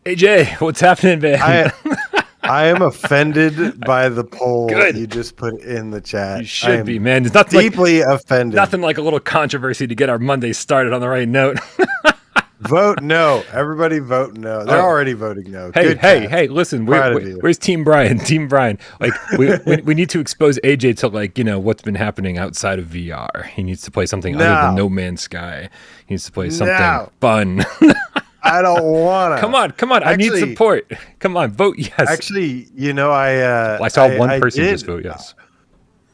AJ, what's happening, man? I am offended by the poll you just put in the chat. You should be, man. There's nothing deeply offended. Nothing like a little controversy to get our Monday started on the right note. Vote no. Everybody vote no. They're already voting no. Hey, listen. Where's Team Brian? Team Brian. Like, we need to expose AJ to, like, what's been happening outside of VR. He needs to play something other than No Man's Sky. He needs to play something fun. I don't want to. Come on. Actually, I need support. Come on, vote yes. Actually, I saw one person just vote yes.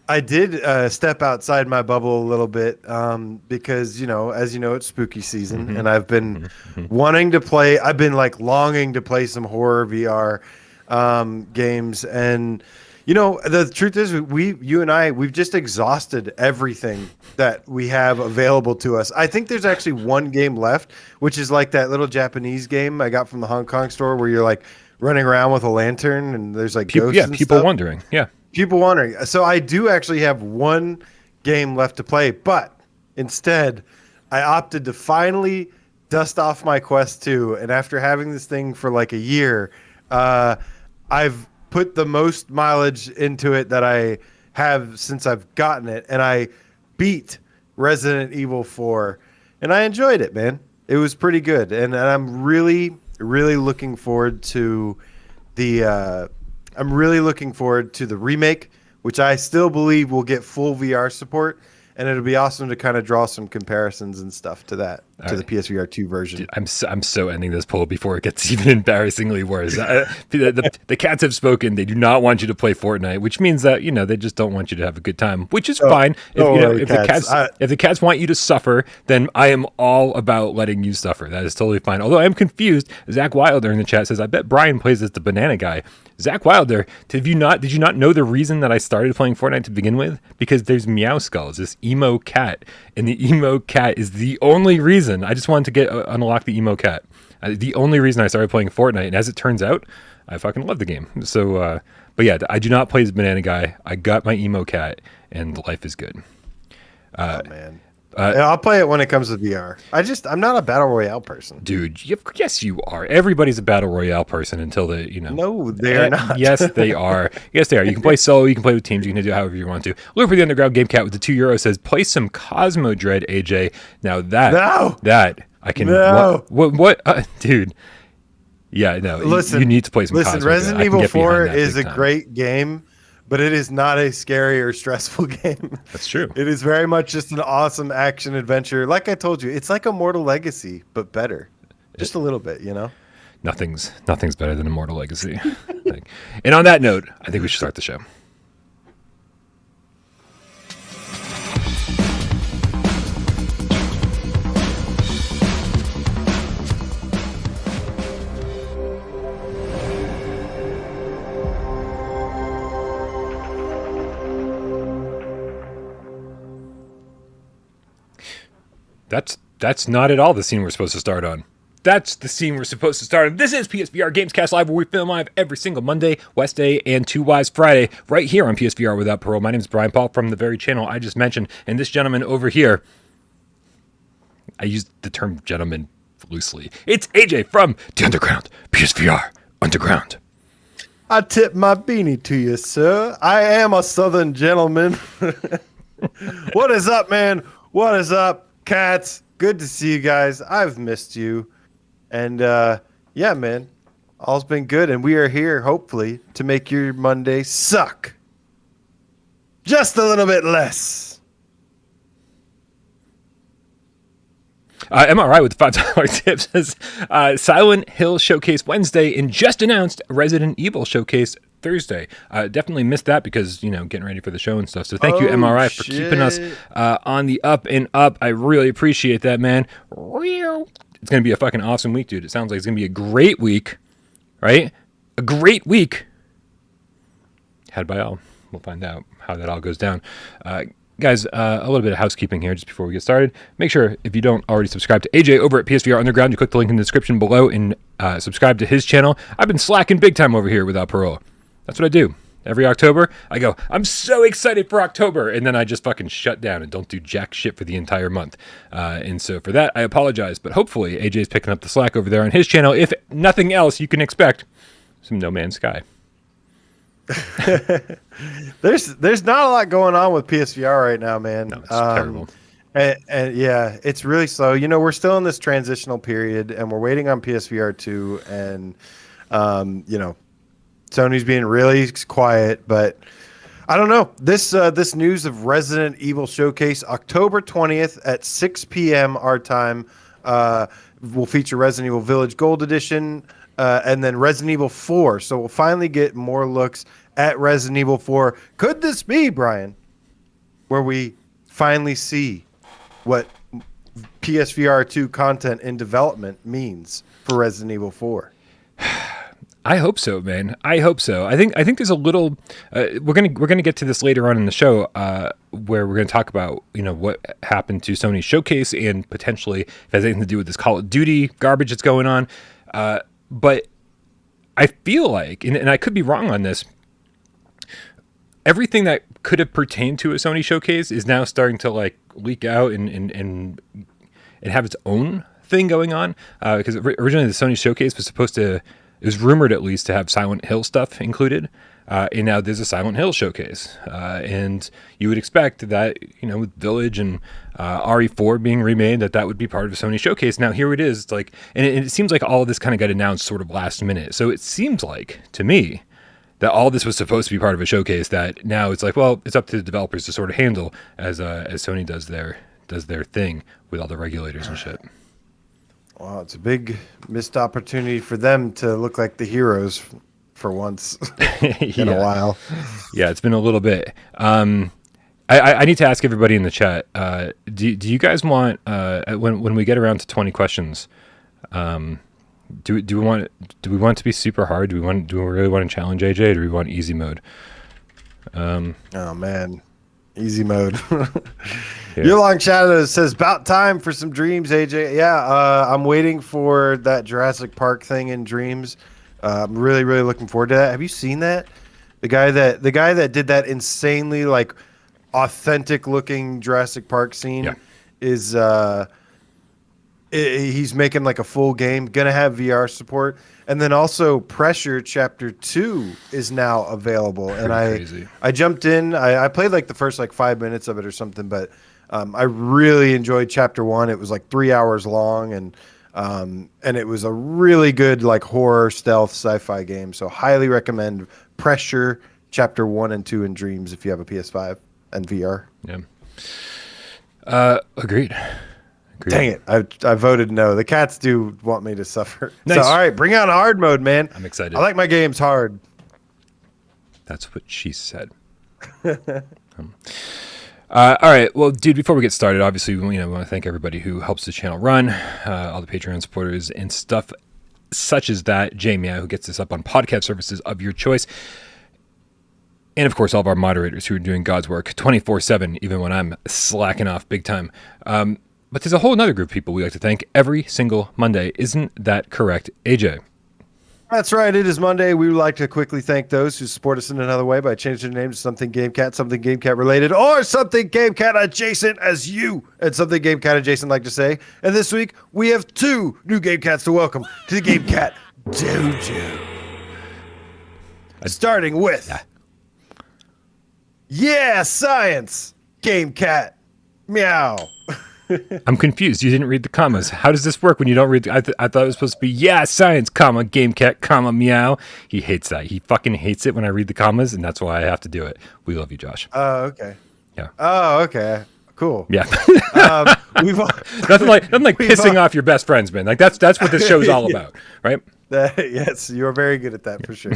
I did step outside my bubble a little bit because, as you know, it's spooky season, and I've been wanting to play. I've been longing to play some horror VR games, and the truth is, you and I, we've just exhausted everything that we have available to us. I think there's actually one game left, which is like that little Japanese game I got from the Hong Kong store where you're running around with a lantern and there's ghosts and people stuff. wondering. Yeah. People wondering. So I do actually have one game left to play, but instead I opted to finally dust off my Quest 2. And after having this thing for a year, I've put the most mileage into it that I have since I've gotten it. And I beat Resident Evil 4 and I enjoyed it, man. It was pretty good. And I'm really, really looking forward to the remake, which I still believe will get full VR support, and it'll be awesome to kind of draw some comparisons and stuff to that, the PSVR 2 version. Dude, I'm so ending this poll before it gets even embarrassingly worse. The cats have spoken. They do not want you to play Fortnite, which means that they just don't want you to have a good time, which is fine. If the cats want you to suffer, then I am all about letting you suffer. That is totally fine. Although I am confused. Zach Wilder in the chat says, "I bet Brian plays as the banana guy." Zach Wilder, did you not know the reason that I started playing Fortnite to begin with? Because there's Meow Skulls, this emo cat, and the emo cat is the only reason. I just wanted to unlock the emo cat. The only reason I started playing Fortnite, and as it turns out, I fucking love the game. So, but yeah, I do not play as banana guy. I got my emo cat, and life is good. Oh man. I'll play it when it comes to VR. I'm not a battle royale person, dude. Yes, you are. Everybody's a battle royale person until they, No, they're not. Yes, they are. Yes, they are. You can play solo. You can play with teams. You can do it however you want to. Looper the Underground Gamecat with the €2 says, "Play some Cosmo Dread, AJ." Now that I can. No. What, dude? Yeah, no. Listen, you need to play some. Cosmo Resident Dread. Evil 4 is a great game. But it is not a scary or stressful game. That's true. It is very much just an awesome action adventure. Like I told you, it's like Immortal Legacy, but better. Just a little bit, Nothing's better than Immortal Legacy. And on that note, I think we should start the show. That's not at all the scene we're supposed to start on. That's the scene we're supposed to start on. This is PSVR GamesCast Live, where we film live every single Monday, Wednesday, and 2 Wise Friday, right here on PSVR Without Parole. My name is Brian Paul from the very channel I just mentioned, and this gentleman over here, I use the term gentleman loosely. It's AJ from the Underground, PSVR Underground. I tip my beanie to you, sir. I am a Southern gentleman. What is up, man? What is up? Cats, good to see you guys. I've missed you. And yeah, man, all's been good. And we are here, hopefully, to make your Monday suck just a little bit less. Am I right with the $5 tips? Silent Hill Showcase Wednesday, and just announced Resident Evil Showcase Thursday. Definitely missed that because, getting ready for the show and stuff. So thank you, MRI, for keeping us on the up and up. I really appreciate that, man. It's going to be a fucking awesome week, dude. It sounds like it's going to be a great week, right? A great week. Had by all. We'll find out how that all goes down. Guys, a little bit of housekeeping here just before we get started. Make sure, if you don't already subscribe to AJ over at PSVR Underground, you click the link in the description below and subscribe to his channel. I've been slacking big time over here without Parole. That's what I do. every October, I go, I'm so excited for October. And then I just fucking shut down and don't do jack shit for the entire month. And so for that, I apologize. But hopefully AJ's picking up the slack over there on his channel. If nothing else, you can expect some No Man's Sky. There's not a lot going on with PSVR right now, man. No, it's terrible. And yeah, it's really slow. You know, we're still in this transitional period, and we're waiting on PSVR 2. And you know, Sony's being really quiet, but I don't know. This news of Resident Evil Showcase, October 20th at 6 p.m. our time, will feature Resident Evil Village Gold Edition. And then Resident Evil 4. So we'll finally get more looks at Resident Evil 4. Could this be, Brian, where we finally see what PSVR 2 content in development means for Resident Evil 4? I hope so, man. I hope so. I think there's a little. We're gonna get to this later on in the show, where we're gonna talk about what happened to Sony Showcase and potentially if it has anything to do with this Call of Duty garbage that's going on. But I feel like, and I could be wrong on this, everything that could have pertained to a Sony Showcase is now starting to like leak out and have its own thing going on. Because originally the Sony Showcase was supposed to, it was rumored at least to have Silent Hill stuff included. And now there's a Silent Hill showcase. And you would expect that, with Village and RE4 being remade, that would be part of a Sony showcase. Now here it is. It's like, and it seems like all of this kind of got announced sort of last minute. So it seems like, to me, that all this was supposed to be part of a showcase that now it's like, well, it's up to the developers to sort of handle as Sony does their thing with all the regulators and shit. Wow, it's a big missed opportunity for them to look like the heroes for once in a while. Yeah, it's been a little bit. I need to ask everybody in the chat. Do you guys want when we get around to 20 questions? Do we want it to be super hard? Do we really want to challenge AJ? Or do we want easy mode? Oh man, easy mode. Yeah. Your Long Shadow says about time for some Dreams, AJ. Yeah, I'm waiting for that Jurassic Park thing in Dreams. I'm really, really looking forward to that. Have you seen that? The guy that did that insanely like authentic looking Jurassic Park scene is he's making like a full game, gonna have VR support, and then also Pressure Chapter 2 is now available. And I jumped in. I played like the first like 5 minutes of it or something, but I really enjoyed Chapter 1. It was like 3 hours long, and it was a really good like horror stealth sci-fi game. So highly recommend Pressure Chapter 1 and 2 in Dreams if you have a PS5 and VR. Yeah. Agreed. Dang it. I voted no. The cats do want me to suffer. Nice. So all right, bring on hard mode, man. I'm excited. I like my games hard. That's what she said. All right. Well, dude, before we get started, obviously, we want to thank everybody who helps the channel run, all the Patreon supporters and stuff such as that. Jamie, who gets this up on podcast services of your choice. And, of course, all of our moderators who are doing God's work 24/7, even when I'm slacking off big time. But there's a whole other group of people we like to thank every single Monday. Isn't that correct, AJ? That's right. It is Monday. We would like to quickly thank those who support us in another way by changing their name to something Gamecat related, or something Gamecat adjacent, as you and something Gamecat adjacent like to say. And this week, we have 2 new Gamecats to welcome to the Gamecat Dojo. Starting with, science, Gamecat, meow. I'm confused. You didn't read the commas. How does this work when you don't read? I thought it was supposed to be science, comma, Gamecat, comma, meow. He hates that. He fucking hates it when I read the commas, and that's why I have to do it. We love you, Josh. Oh, okay. Yeah. Oh, okay. Cool. Yeah. We've nothing like pissing off your best friends, man. Like that's what this show's all about, right? Yes, you're very good at that for sure.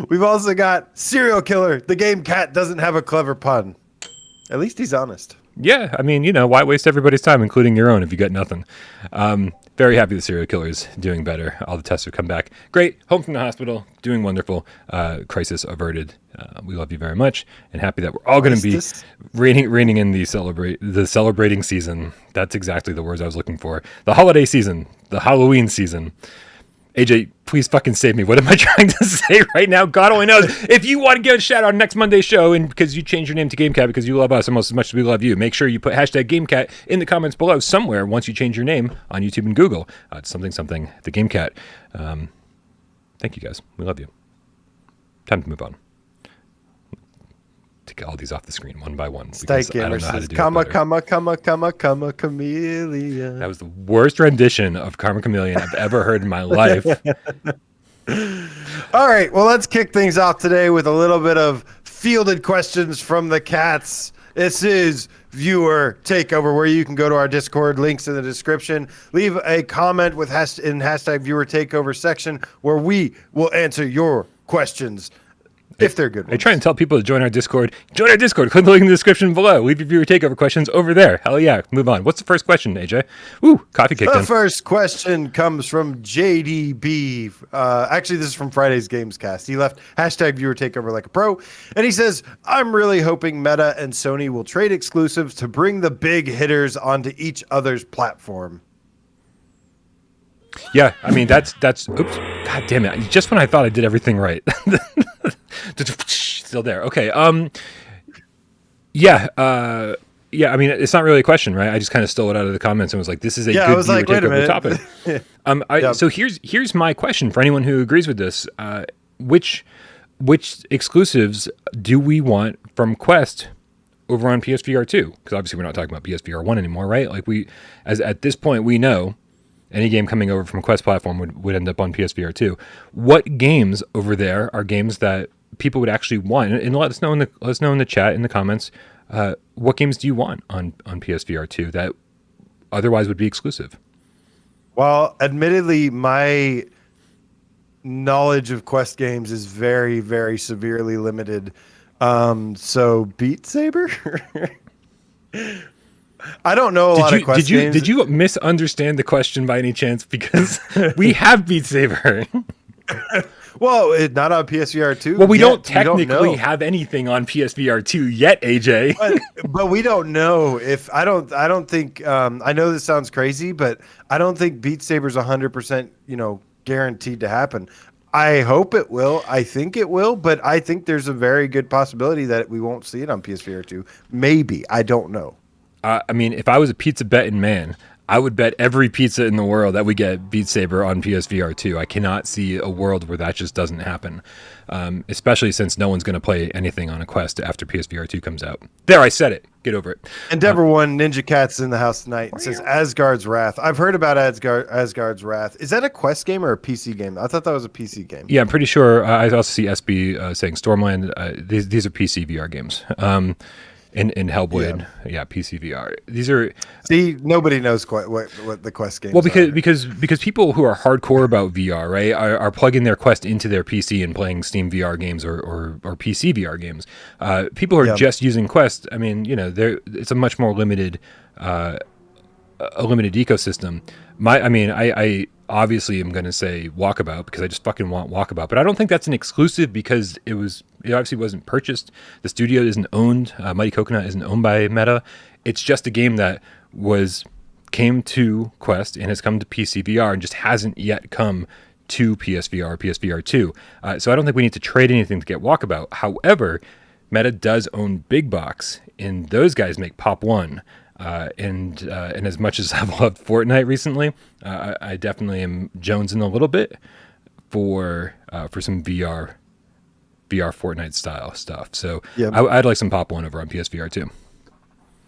We've also got Serial Killer. The Gamecat doesn't have a clever pun. At least he's honest. Yeah, I mean, why waste everybody's time, including your own, if you got nothing? Very happy the Serial Killer is doing better. All the tests have come back. Great. Home from the hospital. Doing wonderful. Crisis averted. We love you very much. And happy that we're all going to be reigning in the celebrating season. That's exactly the words I was looking for. The holiday season. The Halloween season. AJ, please fucking save me. What am I trying to say right now? God only knows. If you want to get a shout out on next Monday's show, and because you changed your name to Gamecat because you love us almost as much as we love you, make sure you put hashtag Gamecat in the comments below somewhere once you change your name on YouTube and Google. It's something, the Gamecat. Thank you guys. We love you. Time to move on. Take all these off the screen one by one. Stay Gamer says, comma, chameleon. That was the worst rendition of Karma Chameleon I've ever heard in my life. All right, well, let's kick things off today with a little bit of fielded questions from the cats. This is Viewer Takeover, where you can go to our Discord, links in the description. Leave a comment with in hashtag Viewer Takeover section where we will answer your questions. If they're good ones. I try and tell people to join our Discord. Join our Discord. Click the link in the description below. Leave your Viewer Takeover questions over there. Hell yeah. Move on. What's the first question, AJ? Ooh, coffee kicked in. The first question comes from JDB. Actually, this is from Friday's GamesCast. He left hashtag Viewer Takeover like a pro. And he says, I'm really hoping Meta and Sony will trade exclusives to bring the big hitters onto each other's platform. Yeah, I mean, that's oops. God damn it. Just when I thought I did everything right. Still there. Okay. Yeah. I mean, it's not really a question, right? I just kind of stole it out of the comments and was like, "This is a good Viewer Takeover topic." So here's my question for anyone who agrees with this: which exclusives do we want from Quest over on PSVR 2? Because obviously we're not talking about PSVR 1 anymore, right? Like at this point, we know any game coming over from Quest platform would end up on PSVR 2. What games over there are games that people would actually want? And let us know in the chat, in the comments, what games do you want on PSVR 2 that otherwise would be exclusive? Well, admittedly, my knowledge of Quest games is very, very severely limited. So Beat Saber? I don't know a lot of Quest games. Did you misunderstand the question by any chance? Because we have Beat Saber. Well, not on PSVR 2. Well, we don't technically have anything on PSVR 2 yet, AJ. but we don't know if I don't think I know this sounds crazy, but I don't think Beat Saber's 100%, guaranteed to happen. I hope it will. I think it will, but I think there's a very good possibility that we won't see it on PSVR 2. Maybe. I don't know. I mean, if I was a pizza betting man, I would bet every pizza in the world that we get Beat Saber on PSVR 2. I cannot see a world where that just doesn't happen, especially since no one's going to play anything on a Quest after PSVR 2 comes out. There, I said it. Get over it. Endeavor One Ninja Cat's in the house tonight and says Asgard's Wrath. I've heard about Asgard's Wrath. Is that a Quest game or a PC game? I thought that was a PC game. Yeah, I'm pretty sure. I also see SB saying Stormland. These are PC VR games. In Hellblade, yeah, PC VR. These are nobody knows quite what the Quest games. Well, because people who are hardcore about VR, right, are plugging their Quest into their PC and playing Steam VR games or PC VR games. People who are just using Quest, I mean, it's a much more limited ecosystem. I obviously am going to say Walkabout because I just fucking want Walkabout, but I don't think that's an exclusive because it obviously wasn't purchased. The studio isn't owned. Mighty Coconut isn't owned by Meta. It's just a game that came to Quest and has come to PC VR and just hasn't yet come to PSVR, PSVR 2. So I don't think we need to trade anything to get Walkabout. However, Meta does own Big Box, and those guys make Pop 1. And as much as I've loved Fortnite recently, I definitely am jonesing a little bit for some VR Fortnite style stuff. So I'd like some Pop 1 over on PSVR 2.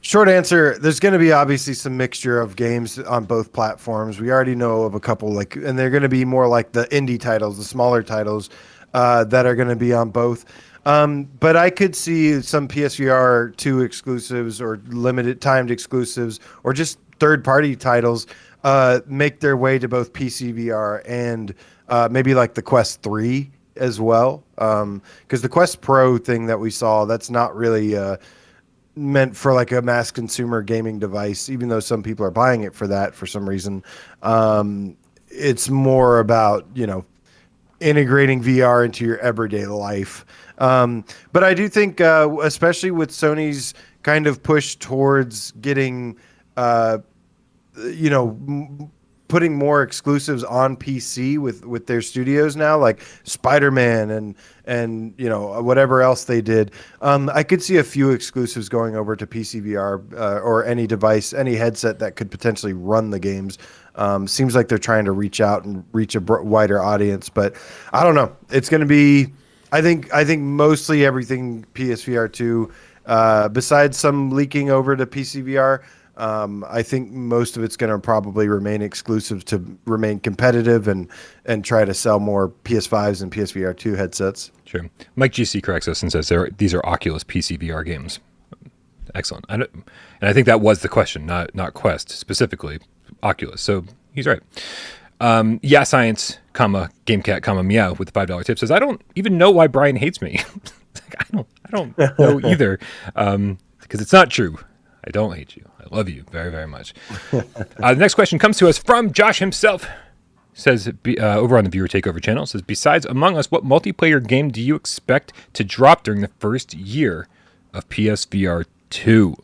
Short answer, there's going to be obviously some mixture of games on both platforms. We already know of a couple, and they're going to be more like the indie titles, the smaller titles that are going to be on both. But I could see some PSVR 2 exclusives or limited timed exclusives or just third-party titles make their way to both PC VR and maybe like the Quest 3 as well. Because the Quest Pro thing that we saw, that's not really meant for like a mass consumer gaming device, even though some people are buying it for that for some reason. It's more about, integrating VR into your everyday life. But I do think, especially with Sony's kind of push towards getting, putting more exclusives on PC with their studios now, like Spider-Man and you know, whatever else they did. I could see a few exclusives going over to PC VR or any device, any headset that could potentially run the games. Seems like they're trying to reach out and reach a wider audience, but I don't know. It's going to be, I think mostly everything PSVR 2, besides some leaking over to PCVR. I think most of it's going to probably remain exclusive to remain competitive and try to sell more PS5s and PSVR 2 headsets. Sure. Mike GC corrects us and says these are Oculus PCVR games. Excellent. And I think that was the question, not Quest specifically, Oculus. So he's right. Yeah, Science, Gamecat, Meow with the $5 tip says, I don't even know why Brian hates me. I don't know either, because it's not true. I don't hate you. I love you very, very much. The next question comes to us from Josh himself. Says over on the Viewer Takeover channel, says, besides Among Us, what multiplayer game do you expect to drop during the first year of PSVR 2?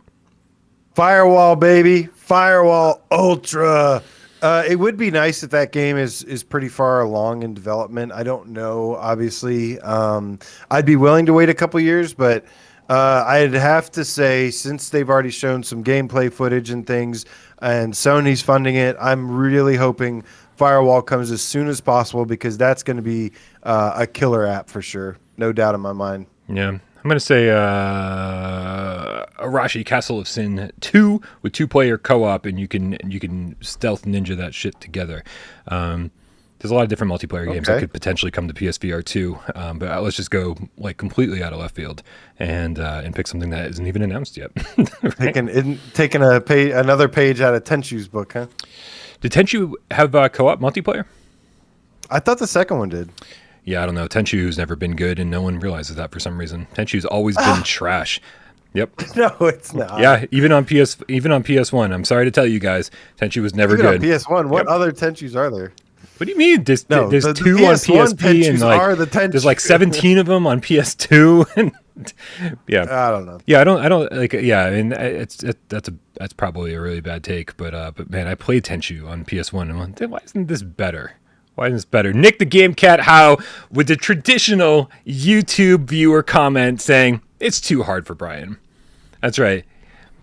Firewall, baby. Firewall Ultra. It would be nice if that game is pretty far along in development. I don't know, obviously. I'd be willing to wait a couple years, but I'd have to say, since they've already shown some gameplay footage and things, and Sony's funding it, I'm really hoping Firewall comes as soon as possible, because that's going to be a killer app for sure. No doubt in my mind. Yeah. I'm going to say Arashi Castle of Sin 2 with 2-player co-op, and you can stealth ninja that shit together. There's a lot of different multiplayer games that could potentially come to PSVR 2, but let's just go like completely out of left field and pick something that isn't even announced yet. Right? Taking another page out of Tenchu's book, huh? Did Tenchu have co-op multiplayer? I thought the second one did. Yeah, I don't know. Tenchu's never been good, and no one realizes that for some reason. Tenchu's always been trash. Yep. No, it's not. Yeah, even on PS1. I'm sorry to tell you guys, Tenchu was never good. On PS1, what other Tenchus are there? What do you mean? There's two on PSP, and there's like 17 of them on PS2. And yeah, I don't know. Yeah, I don't like. Yeah, I mean, that's probably a really bad take. But man, I played Tenchu on PS1, and I'm like, why isn't this better? Why isn't this better? Nick the Gamecat How with the traditional YouTube viewer comment saying it's too hard for Brian. That's right.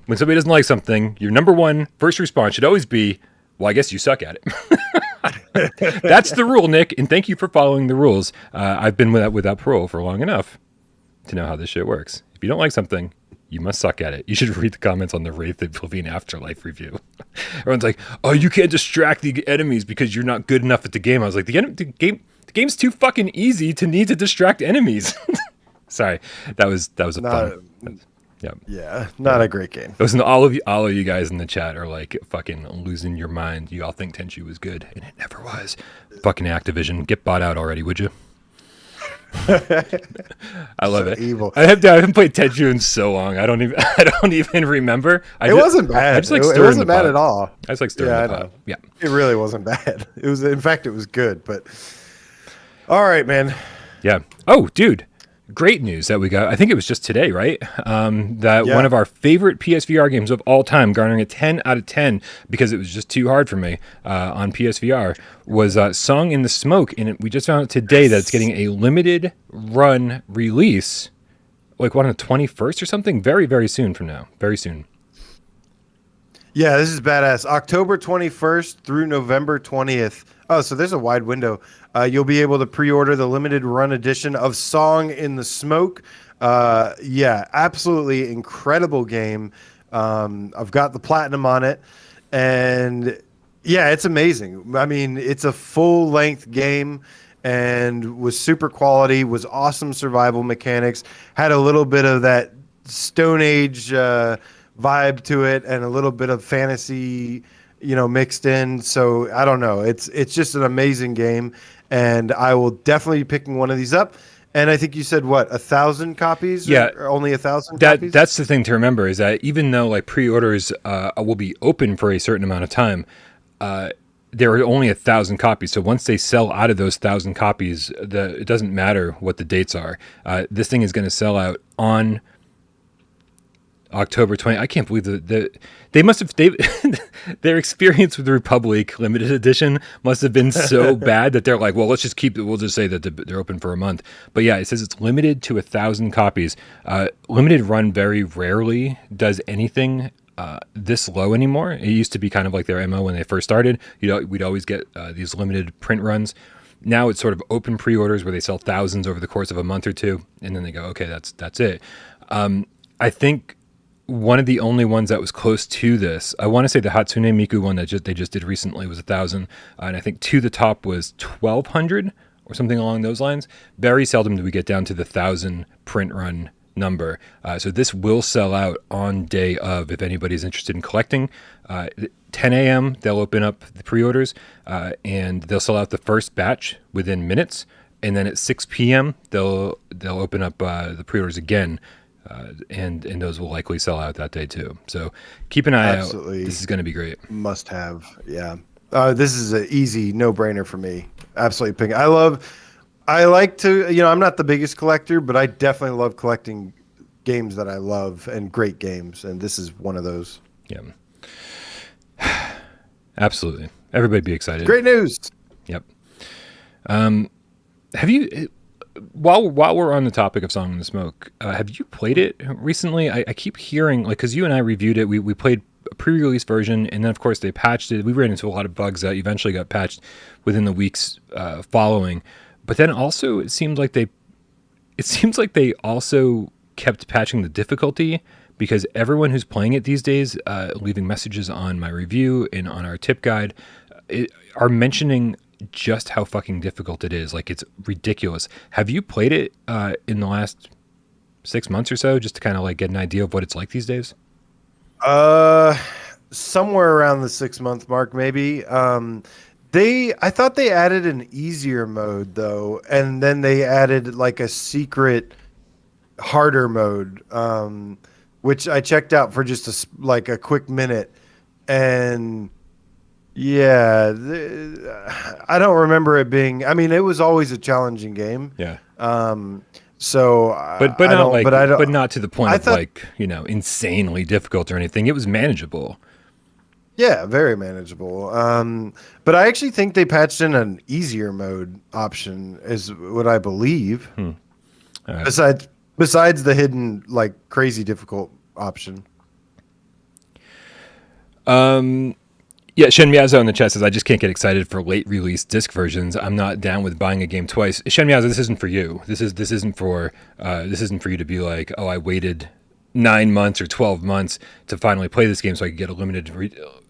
When somebody doesn't like something, your number one first response should always be, well, I guess you suck at it. That's the rule, Nick, and thank you for following the rules. I've been without Parole for long enough to know how this shit works. If you don't like something, you must suck at it. You should read the comments on the Wraith Oblivion Afterlife review. Everyone's like, oh, you can't distract the enemies because you're not good enough at the game. I was like, the game's too fucking easy to need to distract enemies. Sorry, that was a fun. Not a great game. Listen, all of you guys in the chat are like fucking losing your mind. You all think Tenchu was good, and it never was. Fucking Activision, get bought out already, would you? I love it. Evil. I haven't played Tenchu in so long. I don't even remember. It wasn't bad. I just like it wasn't bad at all. I just like stirring the pot. Yeah, it really wasn't bad. It was, in fact, it was good. But all right, man. Yeah. Oh, dude. Great news that we got. I think it was just today, right? That one of our favorite PSVR games of all time, garnering a 10 out of 10 because it was just too hard for me on PSVR, was Song in the Smoke. And we just found out today that it's getting a limited run release, like on the 21st or something, very, very soon from now. Very soon. Yeah, this is badass. October 21st through November 20th. Oh, so there's a wide window. You'll be able to pre-order the limited run edition of Song in the Smoke. Yeah, absolutely incredible game. I've got the platinum on it. And yeah, it's amazing. I mean, it's a full-length game and was super quality, was awesome survival mechanics, had a little bit of that Stone Age vibe to it and a little bit of fantasy, mixed in. So I don't know. It's just an amazing game, and I will definitely be picking one of these up. And I think you said 1,000 copies? Yeah, or only 1,000 copies. That's the thing to remember, is that even though like pre-orders will be open for a certain amount of time, there are only 1,000 copies. So once they sell out of those 1,000 copies, it doesn't matter what the dates are. This thing is going to sell out on October 20. I can't believe they must have their experience with the Republic limited edition must have been so bad that they're like, well, let's just keep it. We'll just say that they're open for a month. But yeah, it says it's limited to 1,000 copies. Limited run very rarely does anything this low anymore. It used to be kind of like their MO when they first started. We'd always get these limited print runs. Now it's sort of open pre-orders where they sell thousands over the course of a month or two, and then they go, okay, that's it. I think one of the only ones that was close to this, I want to say the Hatsune Miku one that they just did recently was 1,000, and I think to the top was 1,200 or something along those lines. Very seldom do we get down to the 1,000 print run number. So this will sell out on day of if anybody's interested in collecting. 10 a.m. they'll open up the pre-orders and they'll sell out the first batch within minutes, and then at 6 p.m. they'll open up the pre-orders again. And those will likely sell out that day too. So keep an eye out. This is going to be great. Must have. Yeah. This is an easy no-brainer for me. Absolutely picking. I like to, I'm not the biggest collector, but I definitely love collecting games that I love and great games. And this is one of those. Yeah. Absolutely. Everybody be excited. Great news. Yep. Have you, while we're on the topic of Song in the Smoke, have you played it recently? I keep hearing, because you and I reviewed it, we played a pre-release version, and then of course they patched it. We ran into a lot of bugs that eventually got patched within the weeks following. But then also it seems like they also kept patching the difficulty, because everyone who's playing it these days, leaving messages on my review and on our tip guide, are mentioning just how fucking difficult it is. Like, it's ridiculous. Have you played it in the last 6 months or so, just to kind of like get an idea of what it's like these days? Somewhere around the 6 month mark, maybe. I thought they added an easier mode though, and then they added like a secret harder mode, which I checked out for just a quick minute, and yeah, I don't remember it being. I mean, it was always a challenging game. Yeah. So, but not to the point of like, insanely difficult or anything. It was manageable. Yeah, very manageable. But I actually think they patched in an easier mode option, is what I believe. Besides the hidden, like, crazy difficult option. Yeah, Shen Miyazo in the chat says, I just can't get excited for late release disc versions. I'm not down with buying a game twice. Shen Miyazo, this isn't for you. This isn't for you to be like, oh, I waited 9 months or 12 months to finally play this game so I could get a limited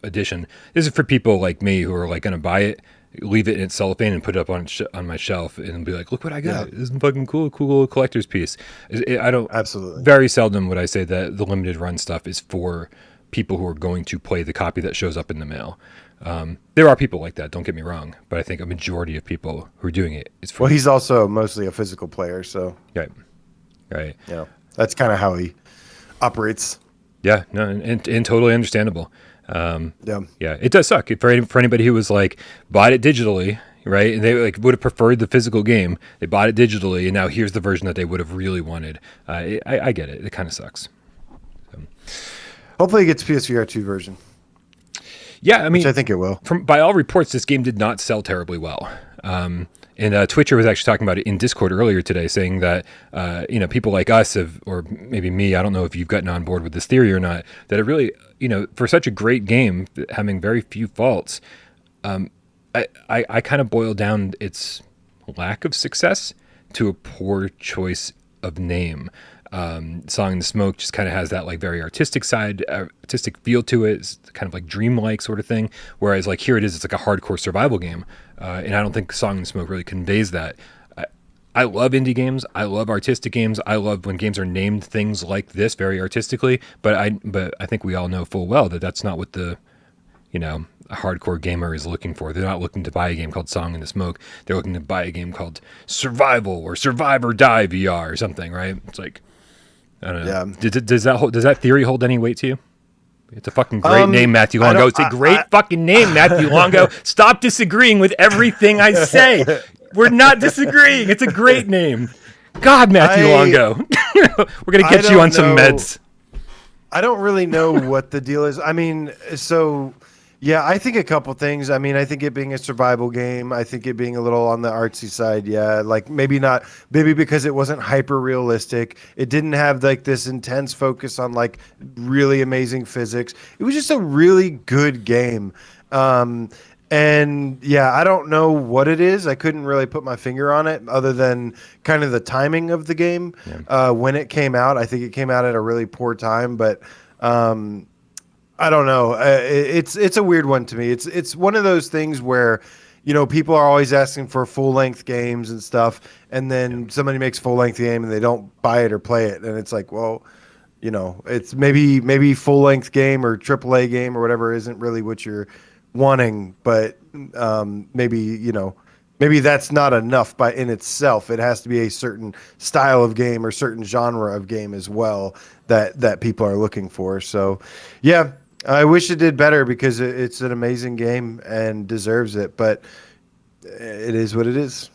edition. This is for people like me who are like going to buy it, leave it in its cellophane, and put it up on my shelf and be like, look what I got. Yeah. This is fucking cool little collector's piece. I don't. Absolutely. Very seldom would I say that the limited run stuff is for people who are going to play the copy that shows up in the mail. There are people like that, don't get me wrong, but I think a majority of people who are doing it is for. Well, he's also mostly a physical player, so. Right. Yeah, that's kind of how he operates. Yeah, no, and totally understandable. Yeah, it does suck for anybody who was like bought it digitally, right? And they like would have preferred the physical game. They bought it digitally, and now here's the version that they would have really wanted. I get it. It kind of sucks. Hopefully, it gets PSVR 2 version. Yeah, I mean, which I think it will. By all reports, this game did not sell terribly well. And Twitcher was actually talking about it in Discord earlier today, saying that people like us or maybe me, I don't know if you've gotten on board with this theory or not, that it really, for such a great game having very few faults, I kind of boil down its lack of success to a poor choice of name. Song in the Smoke just kind of has that like very artistic feel to it. It's kind of like dreamlike sort of thing. Whereas like here it's like a hardcore survival game. And I don't think Song in the Smoke really conveys that. I love indie games. I love artistic games. I love when games are named things like this very artistically. But I think we all know full well that that's not what the, a hardcore gamer is looking for. They're not looking to buy a game called Song in the Smoke. They're looking to buy a game called Survival or Survive or Die VR or something, right? It's like, I don't know. Yeah. Does that theory hold any weight to you? It's a fucking great name, Matthew Longo. It's a great fucking name, Matthew Longo. Stop disagreeing with everything I say. We're not disagreeing. It's a great name. God, Matthew Longo. We're going to get you on some meds. I don't really know what the deal is. I mean, so yeah, I think a couple things. I mean, I think it being a survival game, I think it being a little on the artsy side. Yeah, like maybe not, maybe because it wasn't hyper realistic. It didn't have like this intense focus on like really amazing physics. It was just a really good game. Um, and yeah, I don't know what it is. I couldn't really put my finger on it other than kind of the timing of the game. Yeah. When it came out, I think it came out at a really poor time, but um, I don't know. It's a weird one to me. It's one of those things where, you know, people are always asking for full length games and stuff, and then somebody makes full length game and they don't buy it or play it, and it's like, well, you know, it's maybe full length game or AAA game or whatever isn't really what you're wanting, but maybe, you know, maybe that's not enough by in itself. It has to be a certain style of game or certain genre of game as well that people are looking for. So yeah, I wish it did better because it's an amazing game and deserves it, but it is what it is.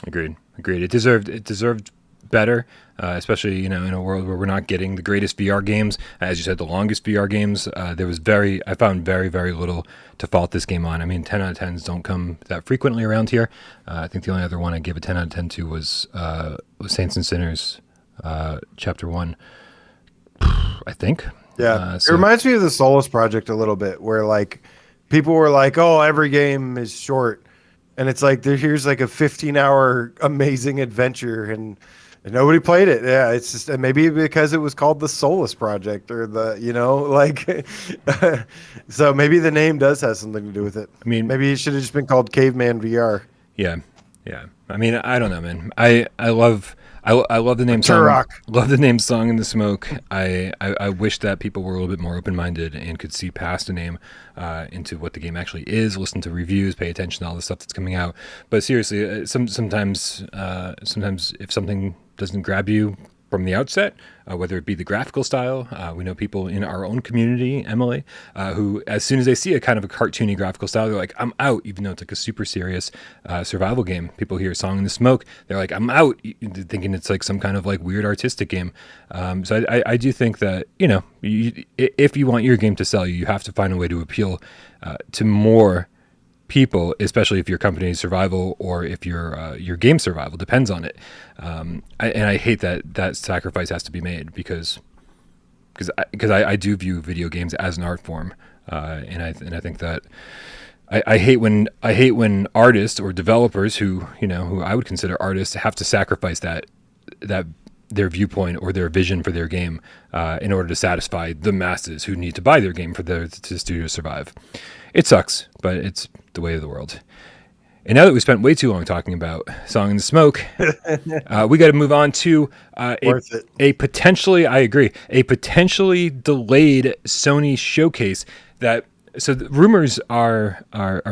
Agreed. It deserved better, especially, you know, in a world where we're not getting the greatest VR games. As you said, the longest VR games. I found very, very little to fault this game on. I mean, 10 out of 10s don't come that frequently around here. I think the only other one I gave a 10 out of 10 to was Saints and Sinners, Chapter 1, I think. Yeah, it reminds me of the Solus Project a little bit, where like people were like, "Oh, every game is short," and it's like here's like a 15-hour amazing adventure, and nobody played it. Yeah, it's just maybe because it was called the Solus Project or the, you know, like, so maybe the name does have something to do with it. I mean, maybe it should have just been called Caveman VR. Yeah, yeah. I mean, I don't know, man. I love the name Turok. Song. Love the name Song in the Smoke. I wish that people were a little bit more open-minded and could see past a name into what the game actually is, listen to reviews, pay attention to all the stuff that's coming out. But seriously, sometimes if something doesn't grab you from the outset, whether it be the graphical style, we know people in our own community, Emily, who as soon as they see a kind of a cartoony graphical style, they're like, I'm out, even though it's like a super serious survival game. People hear Song in the Smoke, they're like, I'm out, thinking it's like some kind of like weird artistic game. So I do think that, you know, if you want your game to sell, you have to find a way to appeal to more people, especially if your company's survival or if your game survival depends on it. I hate that sacrifice has to be made because I do view video games as an art form, and I think that I hate when artists or developers who I would consider artists have to sacrifice that their viewpoint or their vision for their game in order to satisfy the masses who need to buy their game for the studio to survive. It sucks, but it's the way of the world. And now that we spent way too long talking about Song in the Smoke, we got to move on to a potentially, I agree, a potentially delayed Sony Showcase. So the rumors are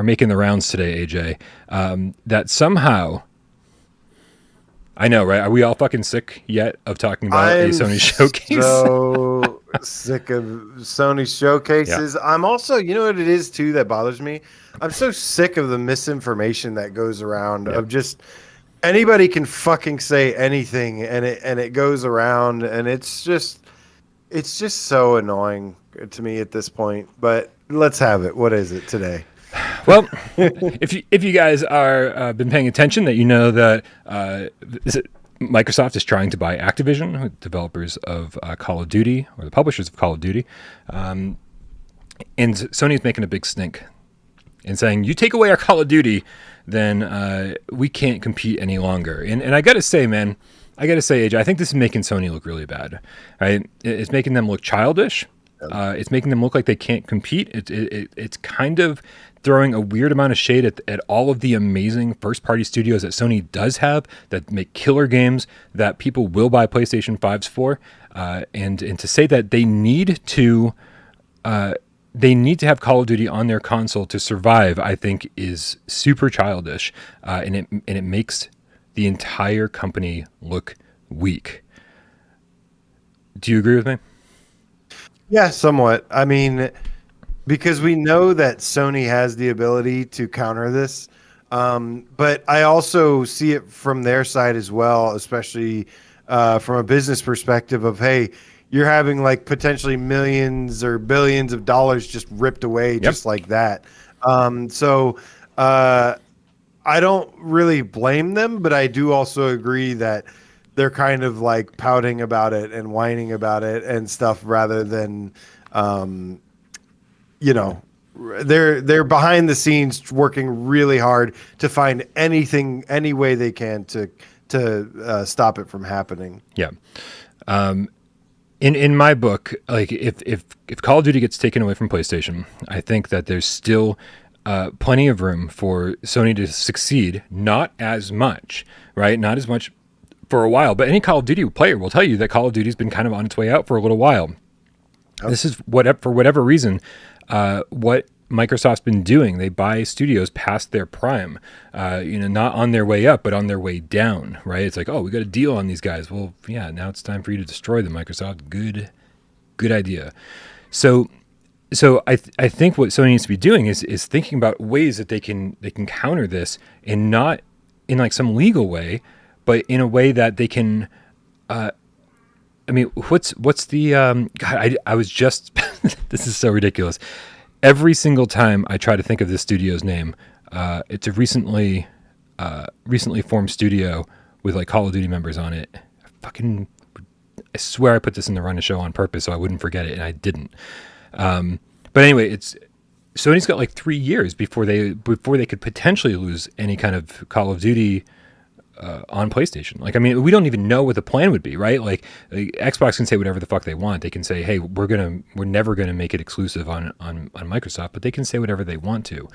making the rounds today, AJ, that somehow, I know, right? Are we all fucking sick yet of talking about a Sony Showcase? So sick of Sony Showcases. Yeah. I'm also, you know what it is too that bothers me? I'm so sick of the misinformation that goes around of just anybody can fucking say anything and it goes around, and it's just so annoying to me at this point. But let's have it. What is it today? Well, if you guys are been paying attention, that you know that Microsoft is trying to buy Activision, developers of Call of Duty, or the publishers of Call of Duty, and Sony is making a big stink and saying, you take away our Call of Duty, then we can't compete any longer. And I got to say, man, AJ, I think this is making Sony look really bad. Right? It's making them look childish. It's making them look like they can't compete. It's kind of throwing a weird amount of shade at all of the amazing first-party studios that Sony does have that make killer games that people will buy PlayStation 5s for. And to say that they need to have Call of Duty on their console to survive, I think is super childish, and it makes the entire company look weak. Do you agree with me? Yeah, somewhat. I mean, because we know that Sony has the ability to counter this, but I also see it from their side as well, especially from a business perspective of, hey, you're having like potentially millions or billions of dollars just ripped away just like that. So I don't really blame them, but I do also agree that they're kind of like pouting about it and whining about it and stuff rather than, you know, they're behind the scenes working really hard to find any way they can to stop it from happening. Yeah. In my book, like if Call of Duty gets taken away from PlayStation, I think that there's still plenty of room for Sony to succeed. Not as much, right? Not as much for a while. But any Call of Duty player will tell you that Call of Duty's been kind of on its way out for a little while. Okay. This is for whatever reason, what Microsoft's been doing. They buy studios past their prime, not on their way up, but on their way down, right? It's like, oh, we got a deal on these guys. Well, yeah, now it's time for you to destroy them, Microsoft. Good idea. So I think what Sony needs to be doing is thinking about ways that they can counter this, and not in like some legal way, but in a way that they can. I mean, what's the God? I was just this is so ridiculous. Every single time I try to think of this studio's name, it's a recently formed studio with like Call of Duty members on it. I swear I put this in the run of show on purpose so I wouldn't forget it, and I didn't. But anyway, Sony's got like 3 years before they could potentially lose any kind of Call of Duty on PlayStation. Like, I mean, we don't even know what the plan would be, right? Like Xbox can say whatever the fuck they want. They can say, hey, we're never gonna make it exclusive on Microsoft, but they can say whatever they want to.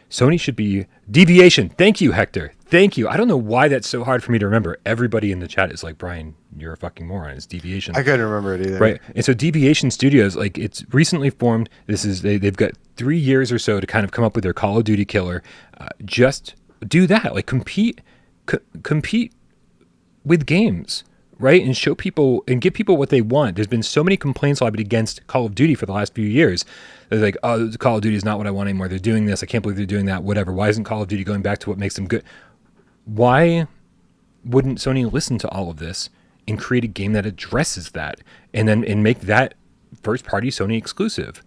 Sony should be deviation. Thank you, Hector. Thank you. I don't know why that's so hard for me to remember. Everybody in the chat is like, Brian, you're a fucking moron. It's Deviation. I couldn't remember it either. Right. And so Deviation Studios, like, it's recently formed. They've got 3 years or so to kind of come up with their Call of Duty killer. Just do that. Like, compete with games, right? And show people and give people what they want. There's been so many complaints lobbied against Call of Duty for the last few years. They're like, oh, Call of Duty is not what I want anymore. They're doing this. I can't believe they're doing that. Whatever. Why isn't Call of Duty going back to what makes them good? Why wouldn't Sony listen to all of this and create a game that addresses that, and make that first party Sony exclusive?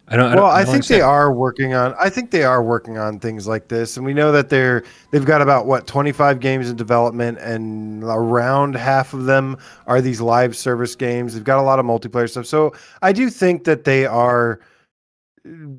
I think they are working on things like this, and we know that they've got about 25 games in development, and around half of them are these live service games. They've got a lot of multiplayer stuff, so I do think that they are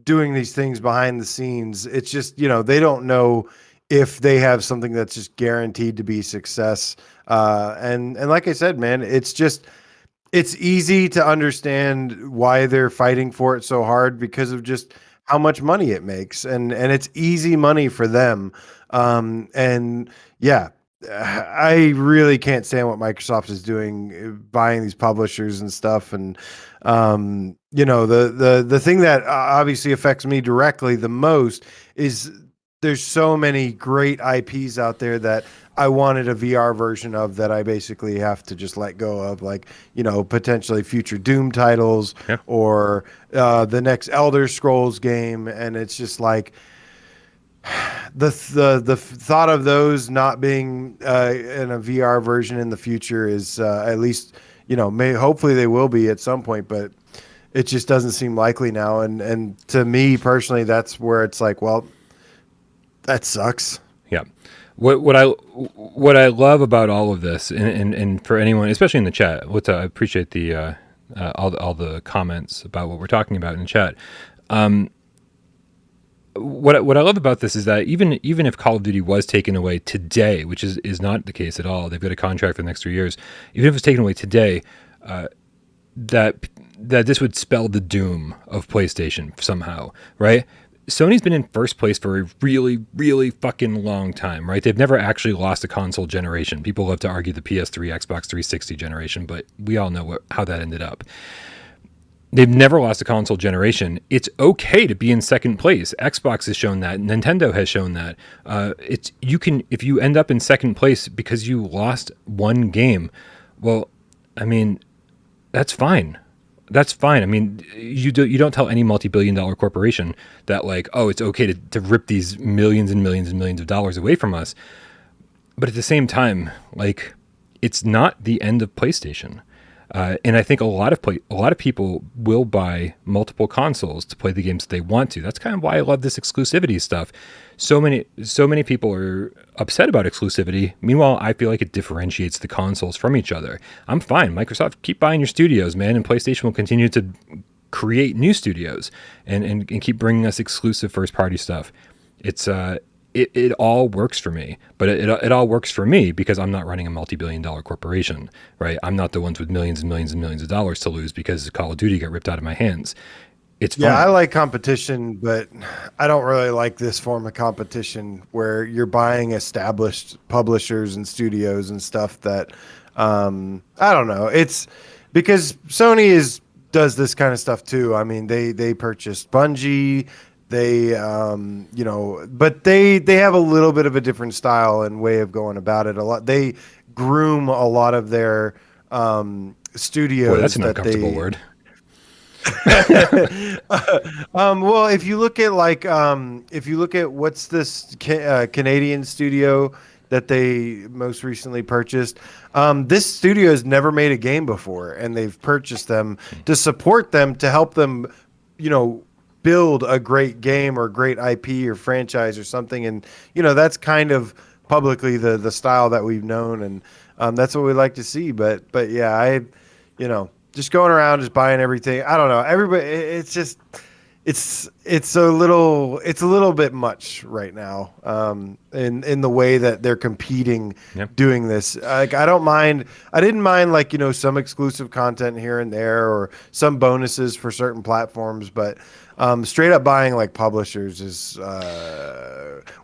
doing these things behind the scenes. It's just, they don't know if they have something that's just guaranteed to be success. And like I said, man, it's easy to understand why they're fighting for it so hard because of just how much money it makes, and it's easy money for them. And yeah, I really can't stand what Microsoft is doing, buying these publishers and stuff. And the thing that obviously affects me directly the most is there's so many great IPs out there that I wanted a VR version of that I basically have to just let go of, like, potentially future Doom titles or the next Elder Scrolls game. And it's just like the thought of those not being in a VR version in the future is at least, hopefully they will be at some point, but it just doesn't seem likely now. And to me personally, that's where it's like, well, that sucks. Yeah. What I love about all of this, and for anyone, especially in the chat, I appreciate the all the comments about what we're talking about in the chat. What I love about this is that even if Call of Duty was taken away today, which is not the case at all, they've got a contract for the next 3 years. Even if it's taken away today, that this would spell the doom of PlayStation somehow, right? Sony's been in first place for a really, really fucking long time, right? They've never actually lost a console generation. People love to argue the PS3, Xbox 360 generation, but we all know how that ended up. They've never lost a console generation. It's okay to be in second place. Xbox has shown that. Nintendo has shown that. If you end up in second place because you lost one game, well, I mean, that's fine. That's fine. I mean, you don't tell any multi-billion-dollar corporation that, like, oh, it's okay to rip these millions and millions and millions of dollars away from us. But at the same time, like, it's not the end of PlayStation. And I think a lot of people will buy multiple consoles to play the games that they want to. That's kind of why I love this exclusivity stuff. So many people are upset about exclusivity. Meanwhile, I feel like it differentiates the consoles from each other. I'm fine. Microsoft, keep buying your studios, man, and PlayStation will continue to create new studios and keep bringing us exclusive first party stuff. It all works for me, but it all works for me because I'm not running a multi-billion-dollar corporation, right? I'm not the ones with millions and millions and millions of dollars to lose because Call of Duty got ripped out of my hands. It's fun. Yeah, I like competition, but I don't really like this form of competition where you're buying established publishers and studios and stuff that I don't know. It's because Sony does this kind of stuff too. I mean, they purchased Bungie. They but they have a little bit of a different style and way of going about it. They groom a lot of their studios. Boy, that's an uncomfortable word. Well, if you look at what's this Canadian studio that they most recently purchased, this studio has never made a game before, and they've purchased them to support them, to help them, build a great game or great IP or franchise or something. And that's kind of publicly the style that we've known, and that's what we like to see. But yeah, just going around just buying everything. I don't know. Everybody, it's just it's a little bit much right now. In the way that they're competing, doing this. Like I didn't mind some exclusive content here and there or some bonuses for certain platforms, but straight up buying like publishers is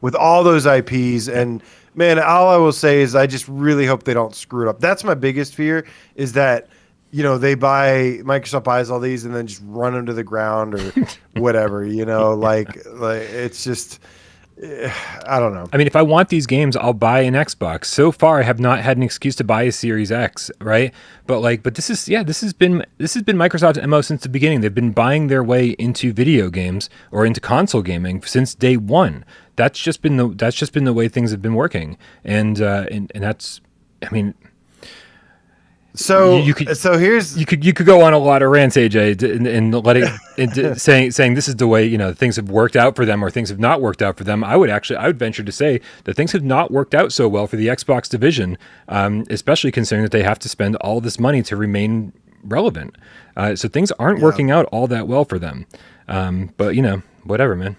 with all those IPs. And man, all I will say is I just really hope they don't screw it up. That's my biggest fear, is that Microsoft buys all these and then just run them to the ground or whatever, like it's just, I don't know. I mean, if I want these games, I'll buy an Xbox. So far, I have not had an excuse to buy a Series X, right? But this has been Microsoft's MO since the beginning. They've been buying their way into video games or into console gaming since day one. That's just been the way things have been working, and that's, I mean. So you could go on a lot of rants, AJ, and let it saying this is the way things have worked out for them or things have not worked out for them. I would venture to say that things have not worked out so well for the Xbox division, especially considering that they have to spend all this money to remain relevant. So things aren't working out all that well for them. But whatever, man.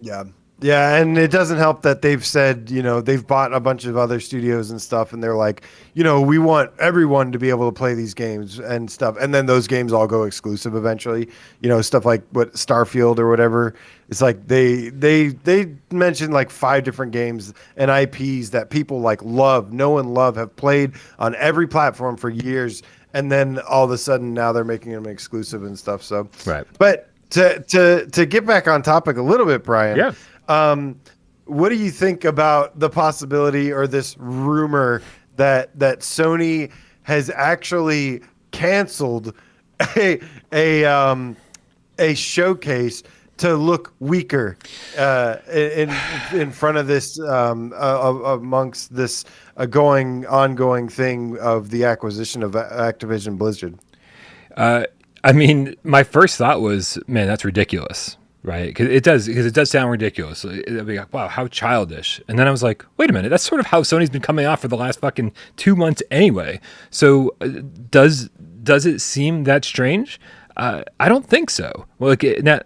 Yeah. Yeah, and it doesn't help that they've said, they've bought a bunch of other studios and stuff, and they're like, we want everyone to be able to play these games and stuff. And then those games all go exclusive eventually, stuff like what Starfield or whatever. It's like they mentioned like 5 different games and IPs that people know and love, have played on every platform for years. And then all of a sudden now they're making them exclusive and stuff. So, right. But to get back on topic a little bit, Brian. Yeah. What do you think about the possibility or this rumor that Sony has actually canceled a showcase to look weaker in front of this amongst this ongoing thing of the acquisition of Activision Blizzard? I mean, my first thought was, man, that's ridiculous. Right, because it does sound ridiculous. It'd be like, wow, how childish. And then I was like, wait a minute, that's sort of how Sony's been coming off for the last fucking 2 months anyway. So does it seem that strange? I don't think so. Well,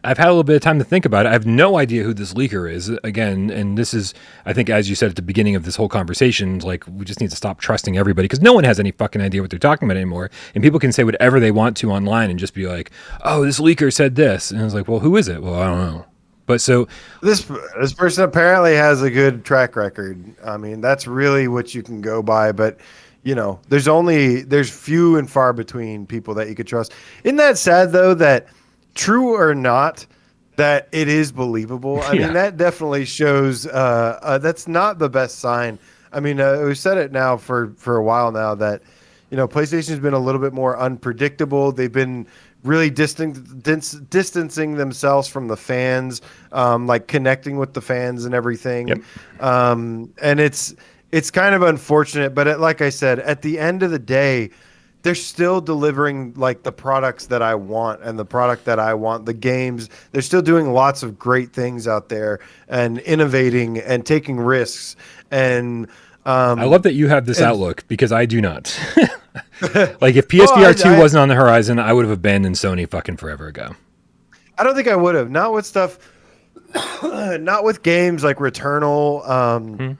I've had a little bit of time to think about it. I have no idea who this leaker is. Again, and this is, I think, as you said at the beginning of this whole conversation, like we just need to stop trusting everybody because no one has any fucking idea what they're talking about anymore. And people can say whatever they want to online and just be like, "Oh, this leaker said this," and it's like, "Well, who is it?" Well, I don't know. But so this person apparently has a good track record. I mean, that's really what you can go by, but. There's few and far between people that you could trust. Isn't that sad though, that true or not, that it is believable? I mean, that definitely shows that's not the best sign. I mean, we've said it now for a while now that, PlayStation's been a little bit more unpredictable. They've been really distancing themselves from the fans, like connecting with the fans and everything. Yep. And it's kind of unfortunate, but like I said, at the end of the day, they're still delivering like the products that I want and the product that I want, the games. They're still doing lots of great things out there and innovating and taking risks. And I love that you have this outlook because I do not. Like if PSVR 2 wasn't on the horizon, I would have abandoned Sony fucking forever ago. I don't think I would have. Not with stuff, not with games like Returnal,